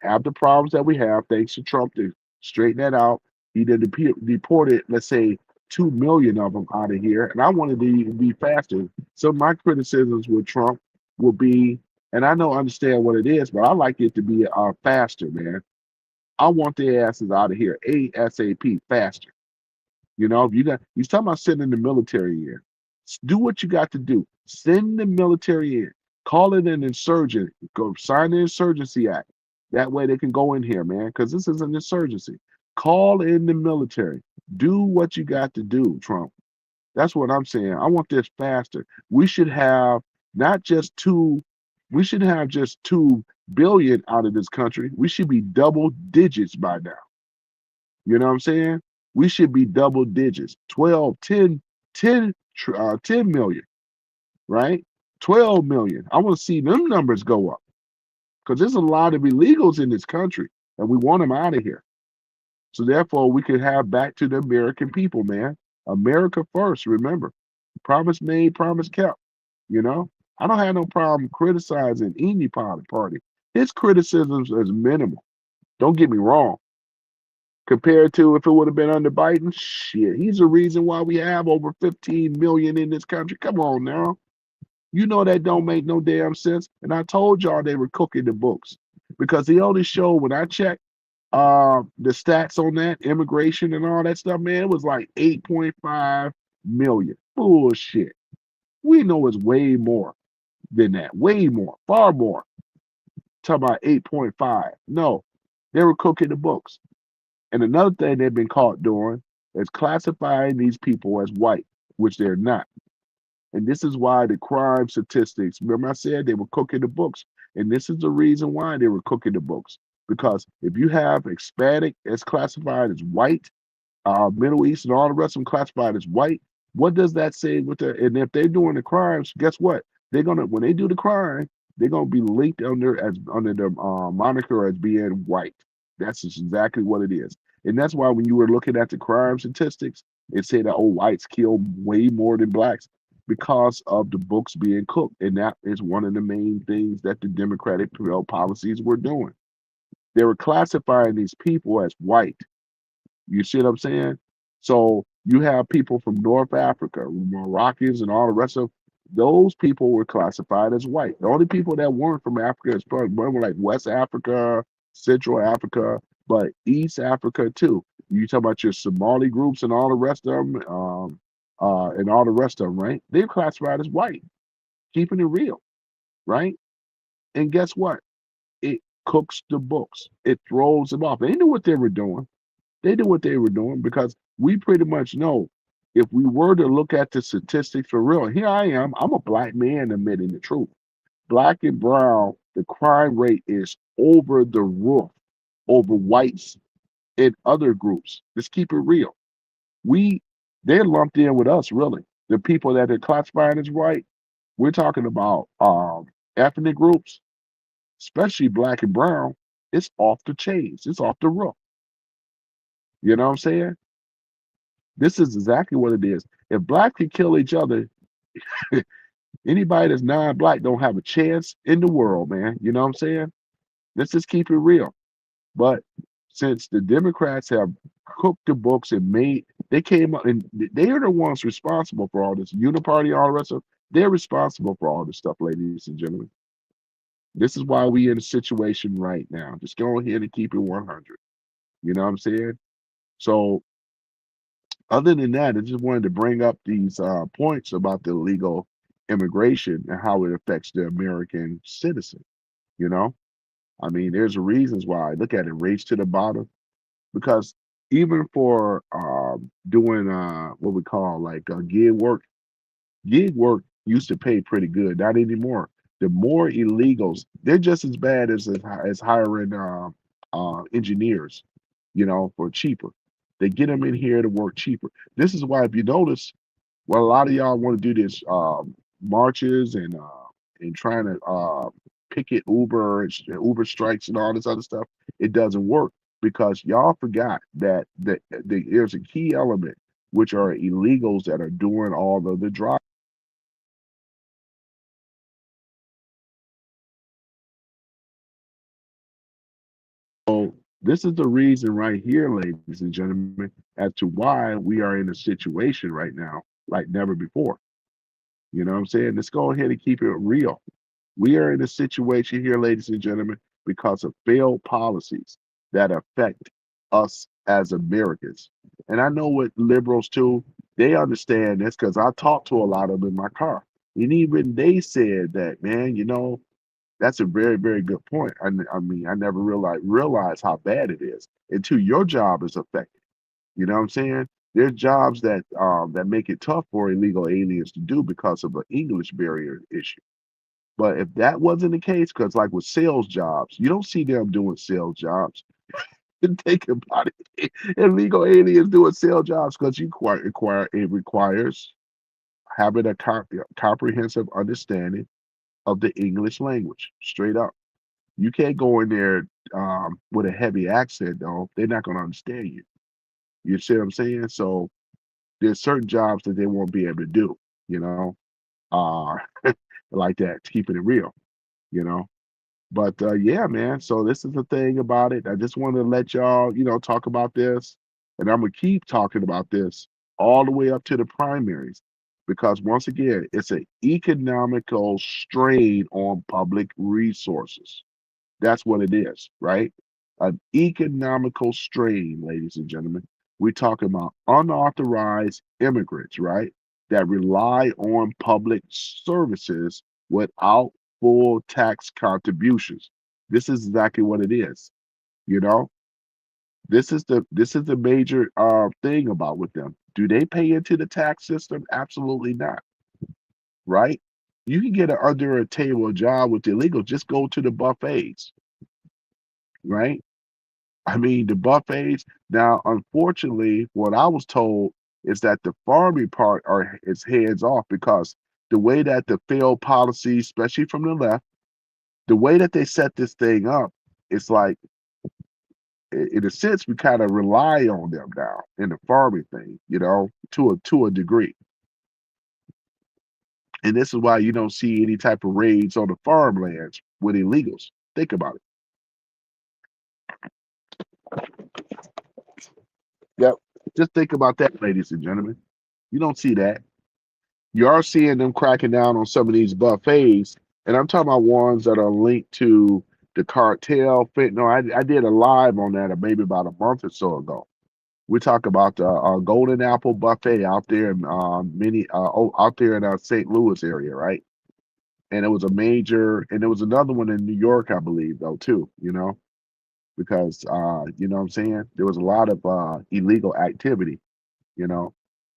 have the problems that we have, thanks to Trump to straighten that out. He did deported, let's say, 2 million of them out of here, and I wanted to even be faster. So my criticisms with Trump will be, and I don't understand what it is, but I like it to be faster, man. I want their asses out of here ASAP, faster. If you talking about sending the military in, do what you got to do. Send the military in. Call it an insurgent. Go sign the Insurgency Act. That way they can go in here, man, because this is an insurgency. Call in the military. Do what you got to do, Trump. That's what I'm saying. I want this faster. We should have not just two, we should have just 2 billion out of this country. We should be double digits by now. You know what I'm saying? We should be double digits. 12, 10, 10 million, right? 12 million. I want to see them numbers go up because there's a lot of illegals in this country and we want them out of here. So therefore, we could have back to the American people, man. America first. Remember, promise made, promise kept. You know, I don't have no problem criticizing any party. His criticisms is minimal. Don't get me wrong. Compared to if it would have been under Biden, shit, he's the reason why we have over 15 million in this country. Come on now. You know that don't make no damn sense. And I told y'all they were cooking the books because the only show when I checked the stats on that immigration and all that stuff, man, it was like 8.5 million. Bullshit. We know it's way more than that. Way more. Far more. Talking about 8.5. No, they were cooking the books. And another thing they've been caught doing is classifying these people as white, which they're not. And this is why the crime statistics, remember I said they were cooking the books. And this is the reason why they were cooking the books. Because if you have Hispanic as classified as white, Middle East and all the rest of them classified as white, what does that say with the, and if they're doing the crimes, guess what? They're gonna, when they do the crime, they're gonna be linked under the moniker as being white. That's just exactly what it is. And that's why when you were looking at the crime statistics, it said that oh, whites kill way more than blacks because of the books being cooked. And that is one of the main things that the Democratic policies were doing. They were classifying these people as white. You see what I'm saying? So you have people from North Africa, Moroccans, and all the rest of those people were classified as white. The only people that weren't from Africa is probably were like West Africa, Central Africa, but East Africa too. You talk about your Somali groups and all the rest of them, and all the rest of them, right? They're classified as white, keeping it real, right? And guess what? It cooks the books. It throws them off. They knew what they were doing. They knew what they were doing because we pretty much know if we were to look at the statistics for real, here I am, I'm a black man admitting the truth. Black and brown, the crime rate is over the roof over whites and other groups. Let's keep it real. We they're lumped in with us, really. The people that are classified as white, we're talking about ethnic groups, especially black and brown. It's off the chains. It's off the roof. You know what I'm saying? This is exactly what it is. If black can kill each other, anybody that's non-black don't have a chance in the world, man. You know what I'm saying? Let's just keep it real. But since the Democrats have cooked the books and made, they came up and they are the ones responsible for all this uniparty, all the rest of. They're responsible for all this stuff, ladies and gentlemen. This is why we in a situation right now. Just go ahead and keep it 100. You know what I'm saying? So other than that, I just wanted to bring up these points about the illegal immigration and how it affects the American citizen. You know, I mean, there's reasons why. Look at it, race to the bottom, because even for doing what we call like gig work used to pay pretty good. Not anymore. The more illegals, they're just as bad as hiring engineers, you know, for cheaper. They get them in here to work cheaper. This is why, if you notice, well, a lot of y'all want to do this marches and trying to picket Uber strikes and all this other stuff. It doesn't work because y'all forgot that there's a key element, which are illegals that are doing all of the drive. So this is the reason right here, ladies and gentlemen, as to why we are in a situation right now like never before. You know what I'm saying? Let's go ahead and keep it real. We are in a situation here, ladies and gentlemen, because of failed policies that affect us as Americans. And I know what liberals too, they understand this because I talked to a lot of them in my car. And even they said that, man, you know, that's a very, very good point. I mean, I never realized how bad it is until your job is affected. You know what I'm saying? There's jobs that make it tough for illegal aliens to do because of an English barrier issue. But if that wasn't the case, because like with sales jobs, you don't see them doing sales jobs. Think about it. Illegal aliens doing sales jobs because it requires having a comprehensive understanding of the English language, straight up. You can't go in there with a heavy accent, though. They're not going to understand you. You see what I'm saying? So there's certain jobs that they won't be able to do, you know, uh, like that, keeping it real, you know. But yeah, man. So this is the thing about it. I just wanted to let y'all, talk about this, and I'm gonna keep talking about this all the way up to the primaries, because once again, it's an economical strain on public resources. That's what it is, right? An economical strain, ladies and gentlemen. We're talking about unauthorized immigrants, right? That rely on public services without full tax contributions. This is exactly what it is. You know, this is the major thing about with them. Do they pay into the tax system? Absolutely not, right? You can get an under a table job with illegal. Just go to the buffets, right? I mean, the buffets. Now, unfortunately, what I was told is that the farming part is hands off, because the way that the failed policy, especially from the left, the way that they set this thing up, it's like, in a sense, we kind of rely on them now in the farming thing, to a degree. And this is why you don't see any type of raids on the farmlands with illegals. Think about it. Yep. Just think about that, ladies and gentlemen. You don't see that. You are seeing them cracking down on some of these buffets, and I'm talking about ones that are linked to the cartel. No, I did a live on that maybe about a month or so ago. We talk about the Golden Apple Buffet out there in out there in St. Louis area, right? And it was a major, and there was another one in New York, I believe, though, too. Because you know what I'm saying, there was a lot of illegal activity. You know,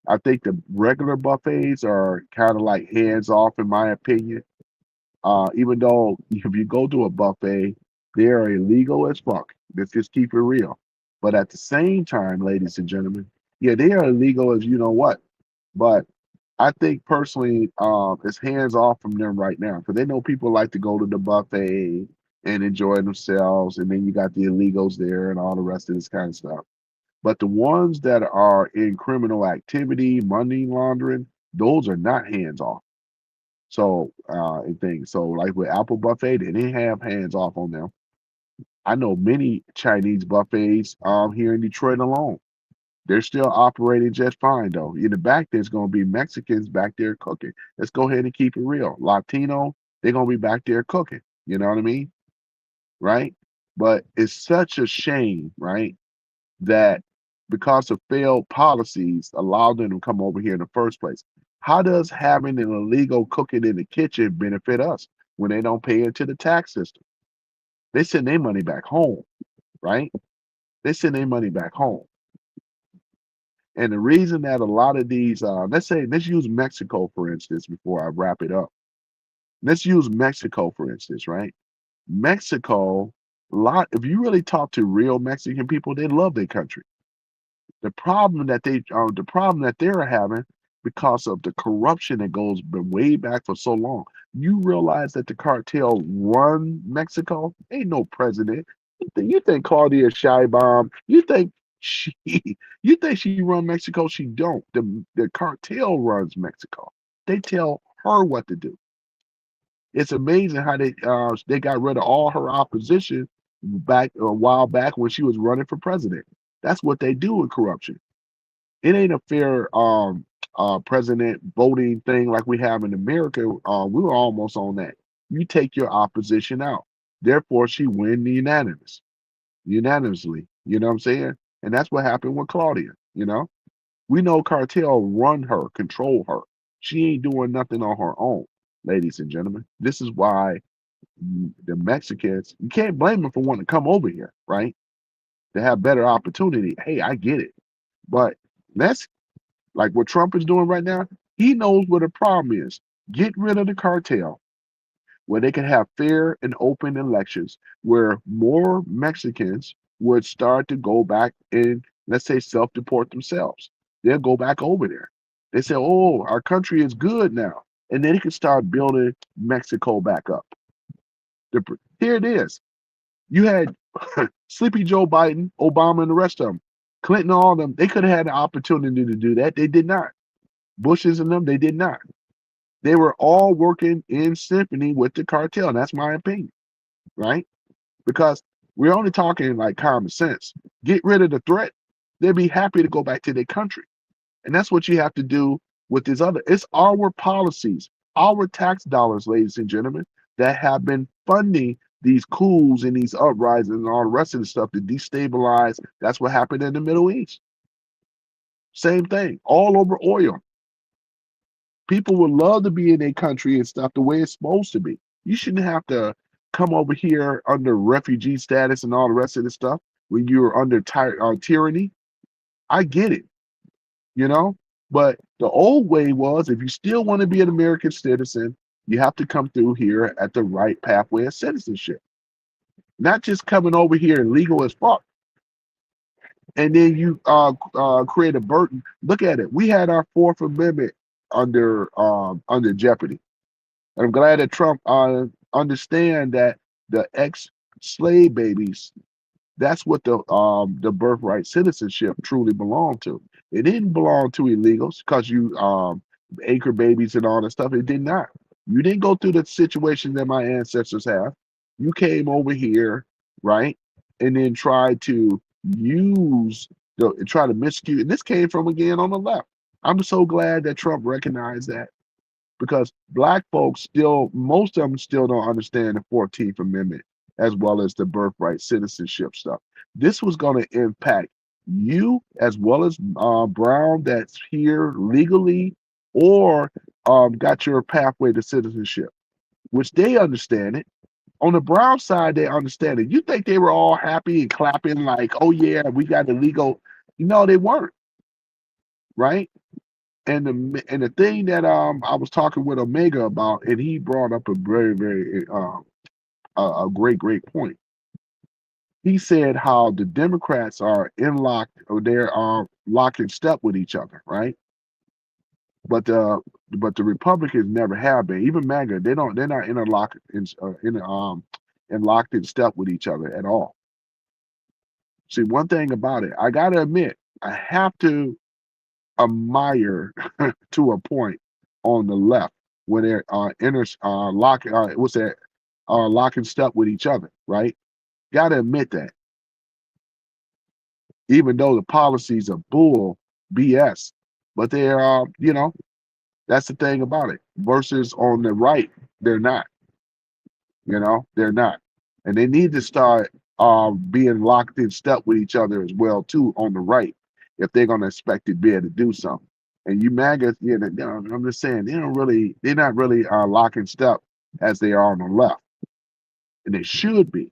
I think the regular buffets are kind of like hands off, in my opinion. Even though if you go to a buffet, they are illegal as fuck. Let's just keep it real. But at the same time, ladies and gentlemen, yeah, they are illegal as you know what. But I think personally, it's hands off from them right now, because they know people like to go to the buffet and enjoy themselves, and then you got the illegals there and all the rest of this kind of stuff. But the ones that are in criminal activity, money laundering, those are not hands off. So, and things. So, like with Apple Buffet, they didn't have hands off on them. I know many Chinese buffets here in Detroit alone. They're still operating just fine, though. In the back, there's going to be Mexicans back there cooking. Let's go ahead and keep it real. Latino, they're going to be back there cooking. You know what I mean? Right? But it's such a shame, right, that because of failed policies allowed them to come over here in the first place. How does having an illegal cooking in the kitchen benefit us when they don't pay into the tax system? They send their money back home, right? They send their money back home. And the reason that a lot of these, let's use Mexico for instance, before I wrap it up. Let's use Mexico for instance, right? Mexico, if you really talk to real Mexican people, they love their country. The problem that they're having, because of the corruption that goes way back for so long. You realize that the cartel run Mexico? Ain't no president. You think Claudia Sheinbaum? She? You think she run Mexico? She don't. The cartel runs Mexico. They tell her what to do. It's amazing how they got rid of all her opposition back a while back when she was running for president. That's what they do in corruption. It ain't a fair president voting thing like we have in America. We were almost on that. You take your opposition out. Therefore, she win unanimously. You know what I'm saying? And that's what happened with Claudia. We know cartel run her, control her. She ain't doing nothing on her own, ladies and gentlemen. This is why the Mexicans, you can't blame them for wanting to come over here, right? To have better opportunity. Hey, I get it. But let's like what Trump is doing right now, he knows what the problem is. Get rid of the cartel, where they can have fair and open elections, where more Mexicans would start to go back and, let's say, self-deport themselves. They'll go back over there. They say, oh, our country is good now. And then they can start building Mexico back up. Here it is. You had Sleepy Joe Biden, Obama, and the rest of them, Clinton, all of them. They could have had the opportunity to do that. They did not. Bushes and them, they did not. They were all working in symphony with the cartel. And that's my opinion, right? Because we're only talking like common sense. Get rid of the threat. They'll be happy to go back to their country. And that's what you have to do with this other. It's our policies, our tax dollars, ladies and gentlemen, that have been funding these coups and these uprisings and all the rest of the stuff to destabilize. That's what happened in the Middle East. Same thing, all over oil. People would love to be in a country and stuff the way it's supposed to be. You shouldn't have to come over here under refugee status and all the rest of this stuff when you're under tyranny. I get it, you know. But the old way was if you still want to be an American citizen, you have to come through here at the right pathway of citizenship, not just coming over here illegal as fuck. And then you create a burden. Look at it. We had our Fourth Amendment under jeopardy. And I'm glad that Trump understand that the ex-slave babies, that's what the birthright citizenship truly belonged to. It didn't belong to illegals because you acre babies and all that stuff. It did not. You didn't go through the situation that my ancestors have. You came over here, right, and then tried to try to miscue. And this came from again on the left. I'm so glad that Trump recognized that because black folks still, most of them still don't understand the 14th Amendment as well as the birthright citizenship stuff. This was going to impact you as well as Brown that's here legally or got your pathway to citizenship, which they understand it. On the Brown side, they understand it. You think they were all happy and clapping like, oh yeah, we got illegal. No, they weren't, right? And the thing that I was talking with Omega about, and he brought up a very a great point. He said how the Democrats are in lock or they're locked in step with each other, right? But the Republicans never have been. Even MAGA, they're not interlocked in locked in step with each other at all. See, one thing about it, I gotta admit, I have to admire to a point on the left when they're locking step with each other, right? Gotta admit that, even though the policies are bull BS, but they're that's the thing about it. Versus on the right, they're not. They're not, and they need to start being locked in step with each other as well too on the right if they're going to expect to be able to do something. And you MAGA, I'm just saying they're not really locking step as they are on the left, and they should be,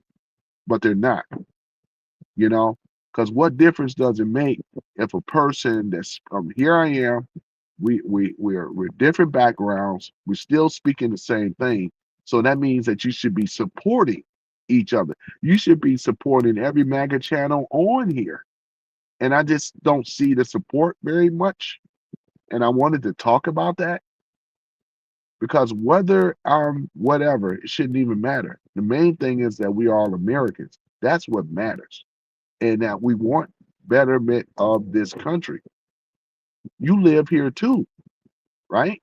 but they're not. Because what difference does it make if a person that's here I am, we're different backgrounds, we're still speaking the same thing. So that means that you should be supporting each other. You should be supporting every MAGA channel on here. And I just don't see the support very much. And I wanted to talk about that because whether whatever, it shouldn't even matter. The main thing is that we are all Americans. That's what matters. And that we want betterment of this country. You live here too, right?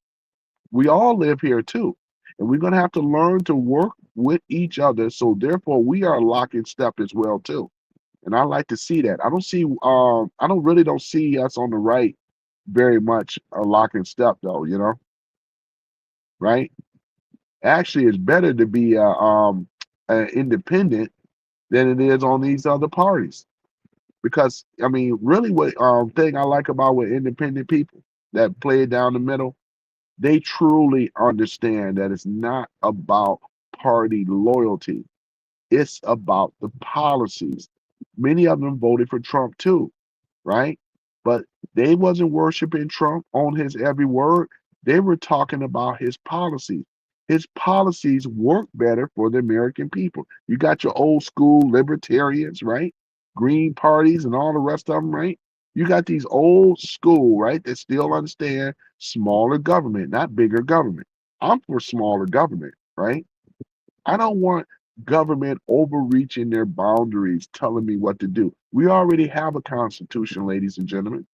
We all live here too. And we're gonna have to learn to work with each other. So therefore we are locking step as well too. And I like to see that. I don't see us on the right very much locking step though, right? Actually, it's better to be independent than it is on these other parties. Because I mean, really, what thing I like about with independent people that play it down the middle, they truly understand that it's not about party loyalty. It's about the policies. Many of them voted for Trump too, right? But they wasn't worshiping Trump on his every word. They were talking about his policies. His policies work better for the American people. You got your old school libertarians, right? Green parties and all the rest of them, right? You got these old school, right, that still understand smaller government, not bigger government. I'm for smaller government, right? I don't want government overreaching their boundaries, telling me what to do. We already have a constitution, ladies and gentlemen.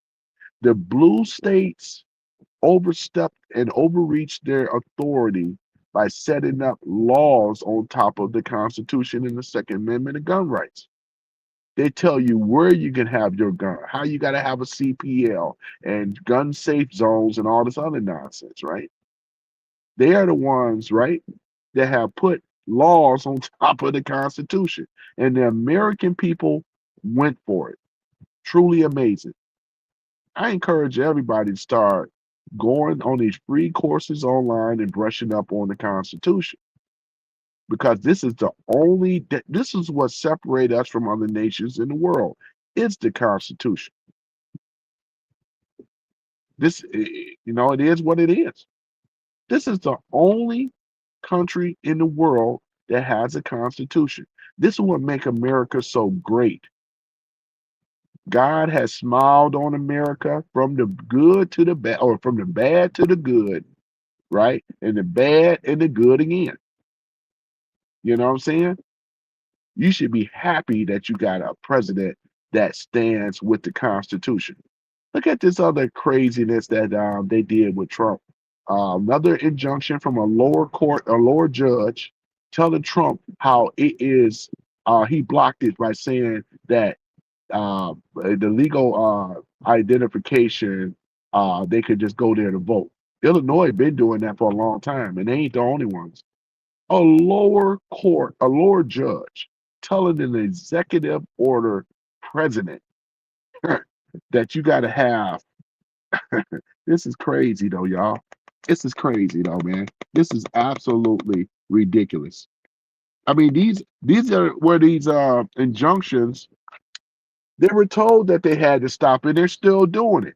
The blue states overstepped and overreached their authority by setting up laws on top of the Constitution and the Second Amendment of gun rights. They tell you where you can have your gun, how you got to have a CPL and gun safe zones and all this other nonsense, right? They are the ones, right, that have put laws on top of the Constitution. And the American people went for it. Truly amazing. I encourage everybody to start going on these free courses online and brushing up on the Constitution because this is what separates us from other nations in the world. It's the Constitution. It is what it is. This is the only country in the world that has a constitution. This is what makes America so great. God has smiled on America from the good to the bad, or from the bad to the good, right? And the bad and the good again. You know what I'm saying? You should be happy that you got a president that stands with the Constitution. Look at this other craziness that they did with Trump. Another injunction from a lower court, a lower judge, telling Trump how it is. He blocked it by saying that the legal identification, they could just go there to vote. Illinois been doing that for a long time, and they ain't the only ones. A lower court, a lower judge, telling an executive order president that you got to have. This is crazy though, y'all. This is crazy though, man. This is absolutely ridiculous. I mean, these are where these injunctions, they were told that they had to stop it. They're still doing it.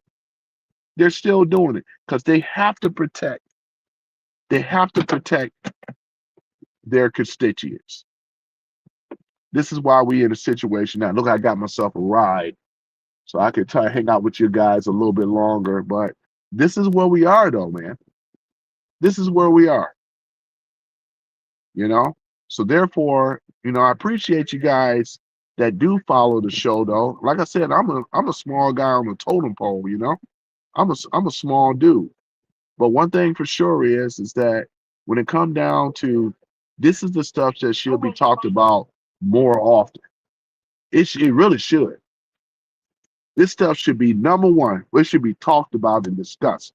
They're still doing it because they have to protect their constituents. This is why we in a situation now. Look, I got myself a ride so I could try to hang out with you guys a little bit longer. But this is where we are, though, man. This is where we are, you know. So therefore, I appreciate you guys that do follow the show, though. Like I said, I'm a small guy on the totem pole, you know. I'm a small dude. But one thing for sure is that when it comes down to this is the stuff that should be talked about more often. It really should. This stuff should be number one. It should be talked about and discussed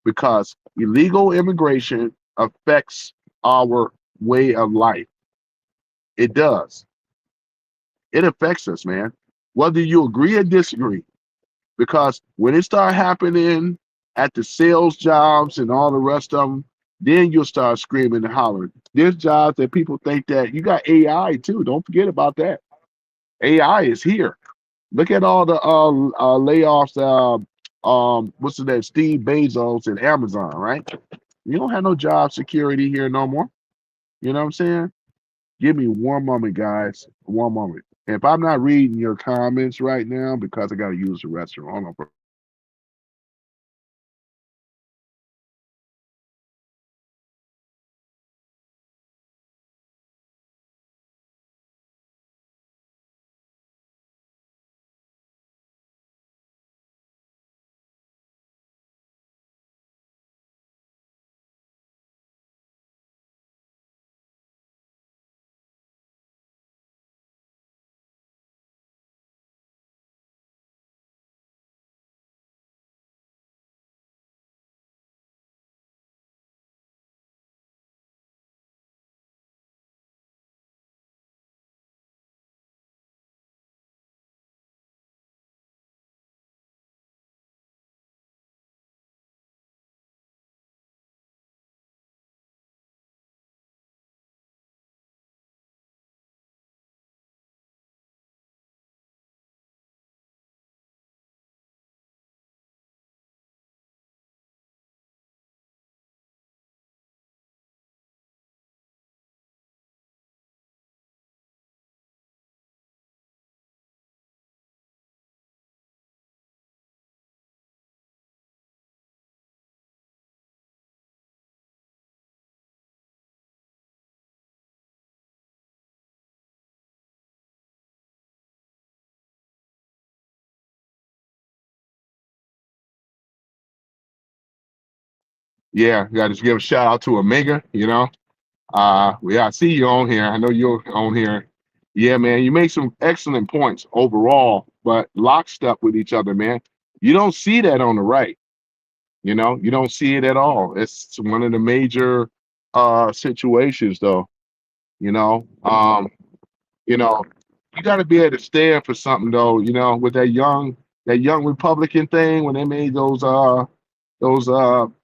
because illegal immigration affects our way of life. It does. It affects us, man. Whether you agree or disagree. Because when it start happening at the sales jobs and all the rest of them, then you'll start screaming and hollering. There's jobs that people think that you got AI too. Don't forget about that. AI is here. Look at all the layoffs. What's the name? Steve Bezos and Amazon, right? You don't have no job security here no more. You know what I'm saying? Give me one moment, guys. One moment. If I'm not reading your comments right now because I got to use the restroom, hold on. Yeah, got to give a shout out to Omega. I see you on here. I know you're on here. Yeah, man, you make some excellent points overall, but lockstep with each other, man. You don't see that on the right. You don't see it at all. It's one of the major situations, though. You know, um, you know, you got to be able to stand for something, though. With that young Republican thing when they made those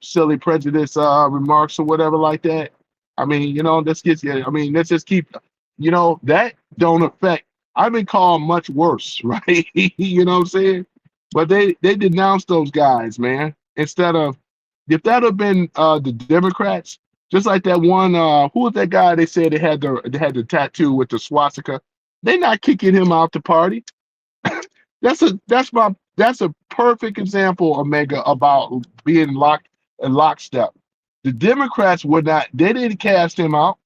silly prejudice remarks or whatever like that. I mean, this gets. I mean, let's just keep. That don't affect. I've been called much worse, right? You know what I'm saying? But they denounced those guys, man. Instead of, if that had been the Democrats, just like that one, who was that guy? They said they had the tattoo with the swastika. They not kicking him out the party. That's a perfect example, Omega, about being locked in lockstep. The Democrats would not. They didn't cast him out.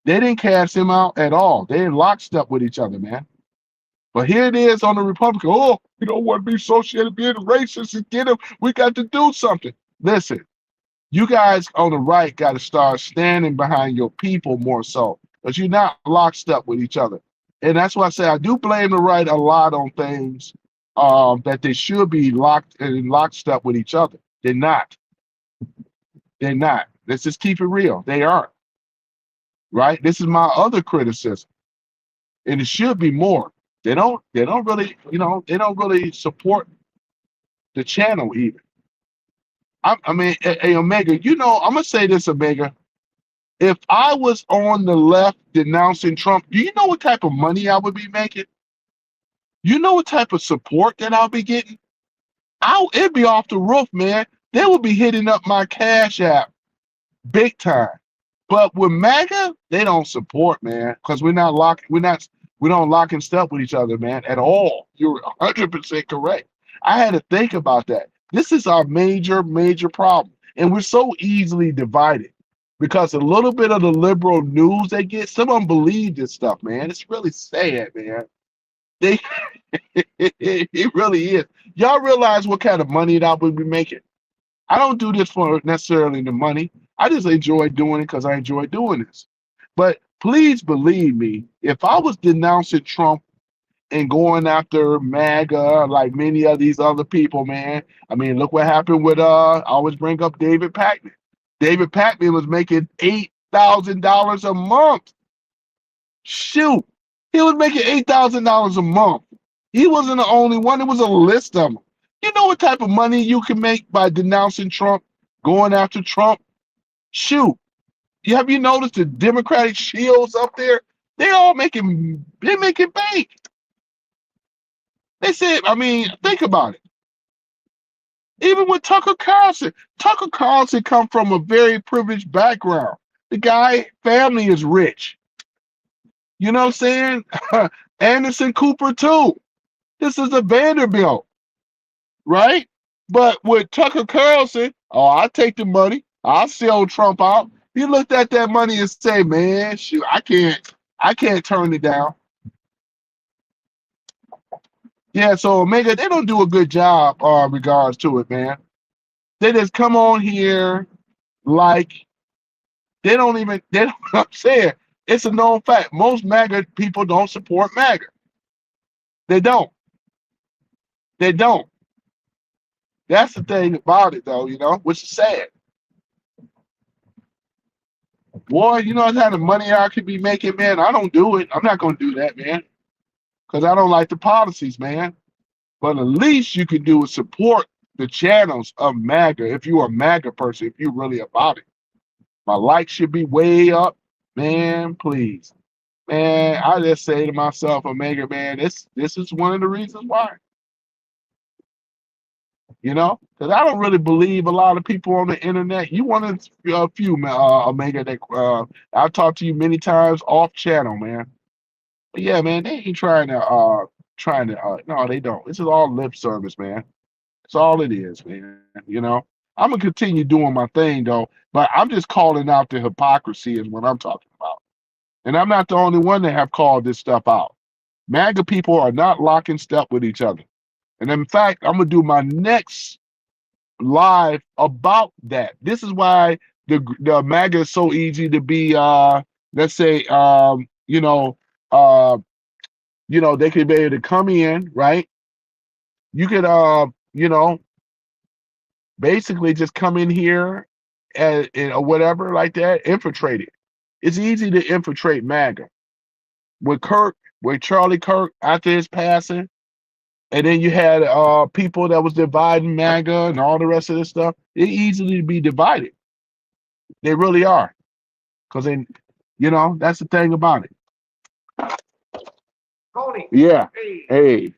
They didn't cast him out at all. They in lockstep with each other, man. But here it is on the Republican. Oh, you don't want to be associated being racist and get him. We got to do something. Listen, you guys on the right got to start standing behind your people more so, because you're not lockstep with each other. And that's why I say I do blame the right a lot on things that they should be locked and lockstep with each other. They're not. They're not. Let's just keep it real. They aren't. Right. This is my other criticism, and it should be more. They don't. They don't really. They don't really support the channel even. I mean, hey, Omega. I'm gonna say this, Omega. If I was on the left denouncing Trump, do you know what type of money I would be making? You know what type of support that I'll be getting? It'd be off the roof, man. They would be hitting up my Cash App big time. But with MAGA, they don't support, man, because we don't lock in step with each other, man, at all. You're 100% correct. I had to think about that. This is our major, major problem. And we're so easily divided because a little bit of the liberal news they get, some of them believe this stuff, man. It's really sad, man. They it really is. Y'all realize what kind of money that would be making? I don't do this for necessarily the money. I just enjoy doing it because I enjoy doing this. But please believe me, if I was denouncing Trump and going after MAGA like many of these other people, man, I mean, look what happened with I always bring up David Pakman. David Pakman was making $8,000 a month. Shoot, he was making $8,000 a month. He wasn't the only one. It was a list of them. You know what type of money you can make by denouncing Trump, going after Trump? Shoot. Have you noticed the Democratic shields up there? They're making bank. They said, I mean, think about it. Even with Tucker Carlson come from a very privileged background. The guy family is rich. You know what I'm saying? Anderson Cooper too. This is a Vanderbilt, right? But with Tucker Carlson, oh, I'll take the money. I'll sell Trump out. He looked at that money and say, man, shoot, I can't turn it down. Yeah, so Omega, they don't do a good job regards to it, man. They just come on here like they don't I'm saying it's a known fact. Most MAGA people don't support MAGA. They don't. They don't. That's the thing about it though, which is sad. Boy, the kind of money I could be making, man. I don't do it. I'm not gonna do that, man. Because I don't like the policies, man. But at least you can do is support the channels of MAGA if you're a MAGA person, if you're really about it. My likes should be way up. Man, please. Man, I just say to myself, Omega, man, this is one of the reasons why. Because I don't really believe a lot of people on the internet. You one of a few, Omega, that I've talked to you many times off channel, man. But yeah, man, they ain't trying to no, they don't. This is all lip service, man. That's all it is, man. I'm gonna continue doing my thing though, but I'm just calling out the hypocrisy is what I'm talking about. And I'm not the only one that have called this stuff out. MAGA people are not locking step with each other. And in fact, I'm gonna do my next live about that. This is why the MAGA is so easy to be let's say uh they could be able to come in, right? You could basically just come in here and or whatever like that, infiltrate it. It's easy to infiltrate MAGA. With Charlie Kirk after his passing, and then you had people that was dividing MAGA and all the rest of this stuff. It easily be divided. They really are, because they, that's the thing about it. Tony. Yeah. Hey.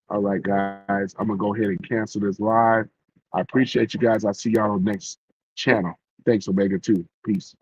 All right, guys. I'm gonna go ahead and cancel this live. I appreciate you guys. I'll see y'all on the next channel. Thanks, Omega 2. Peace.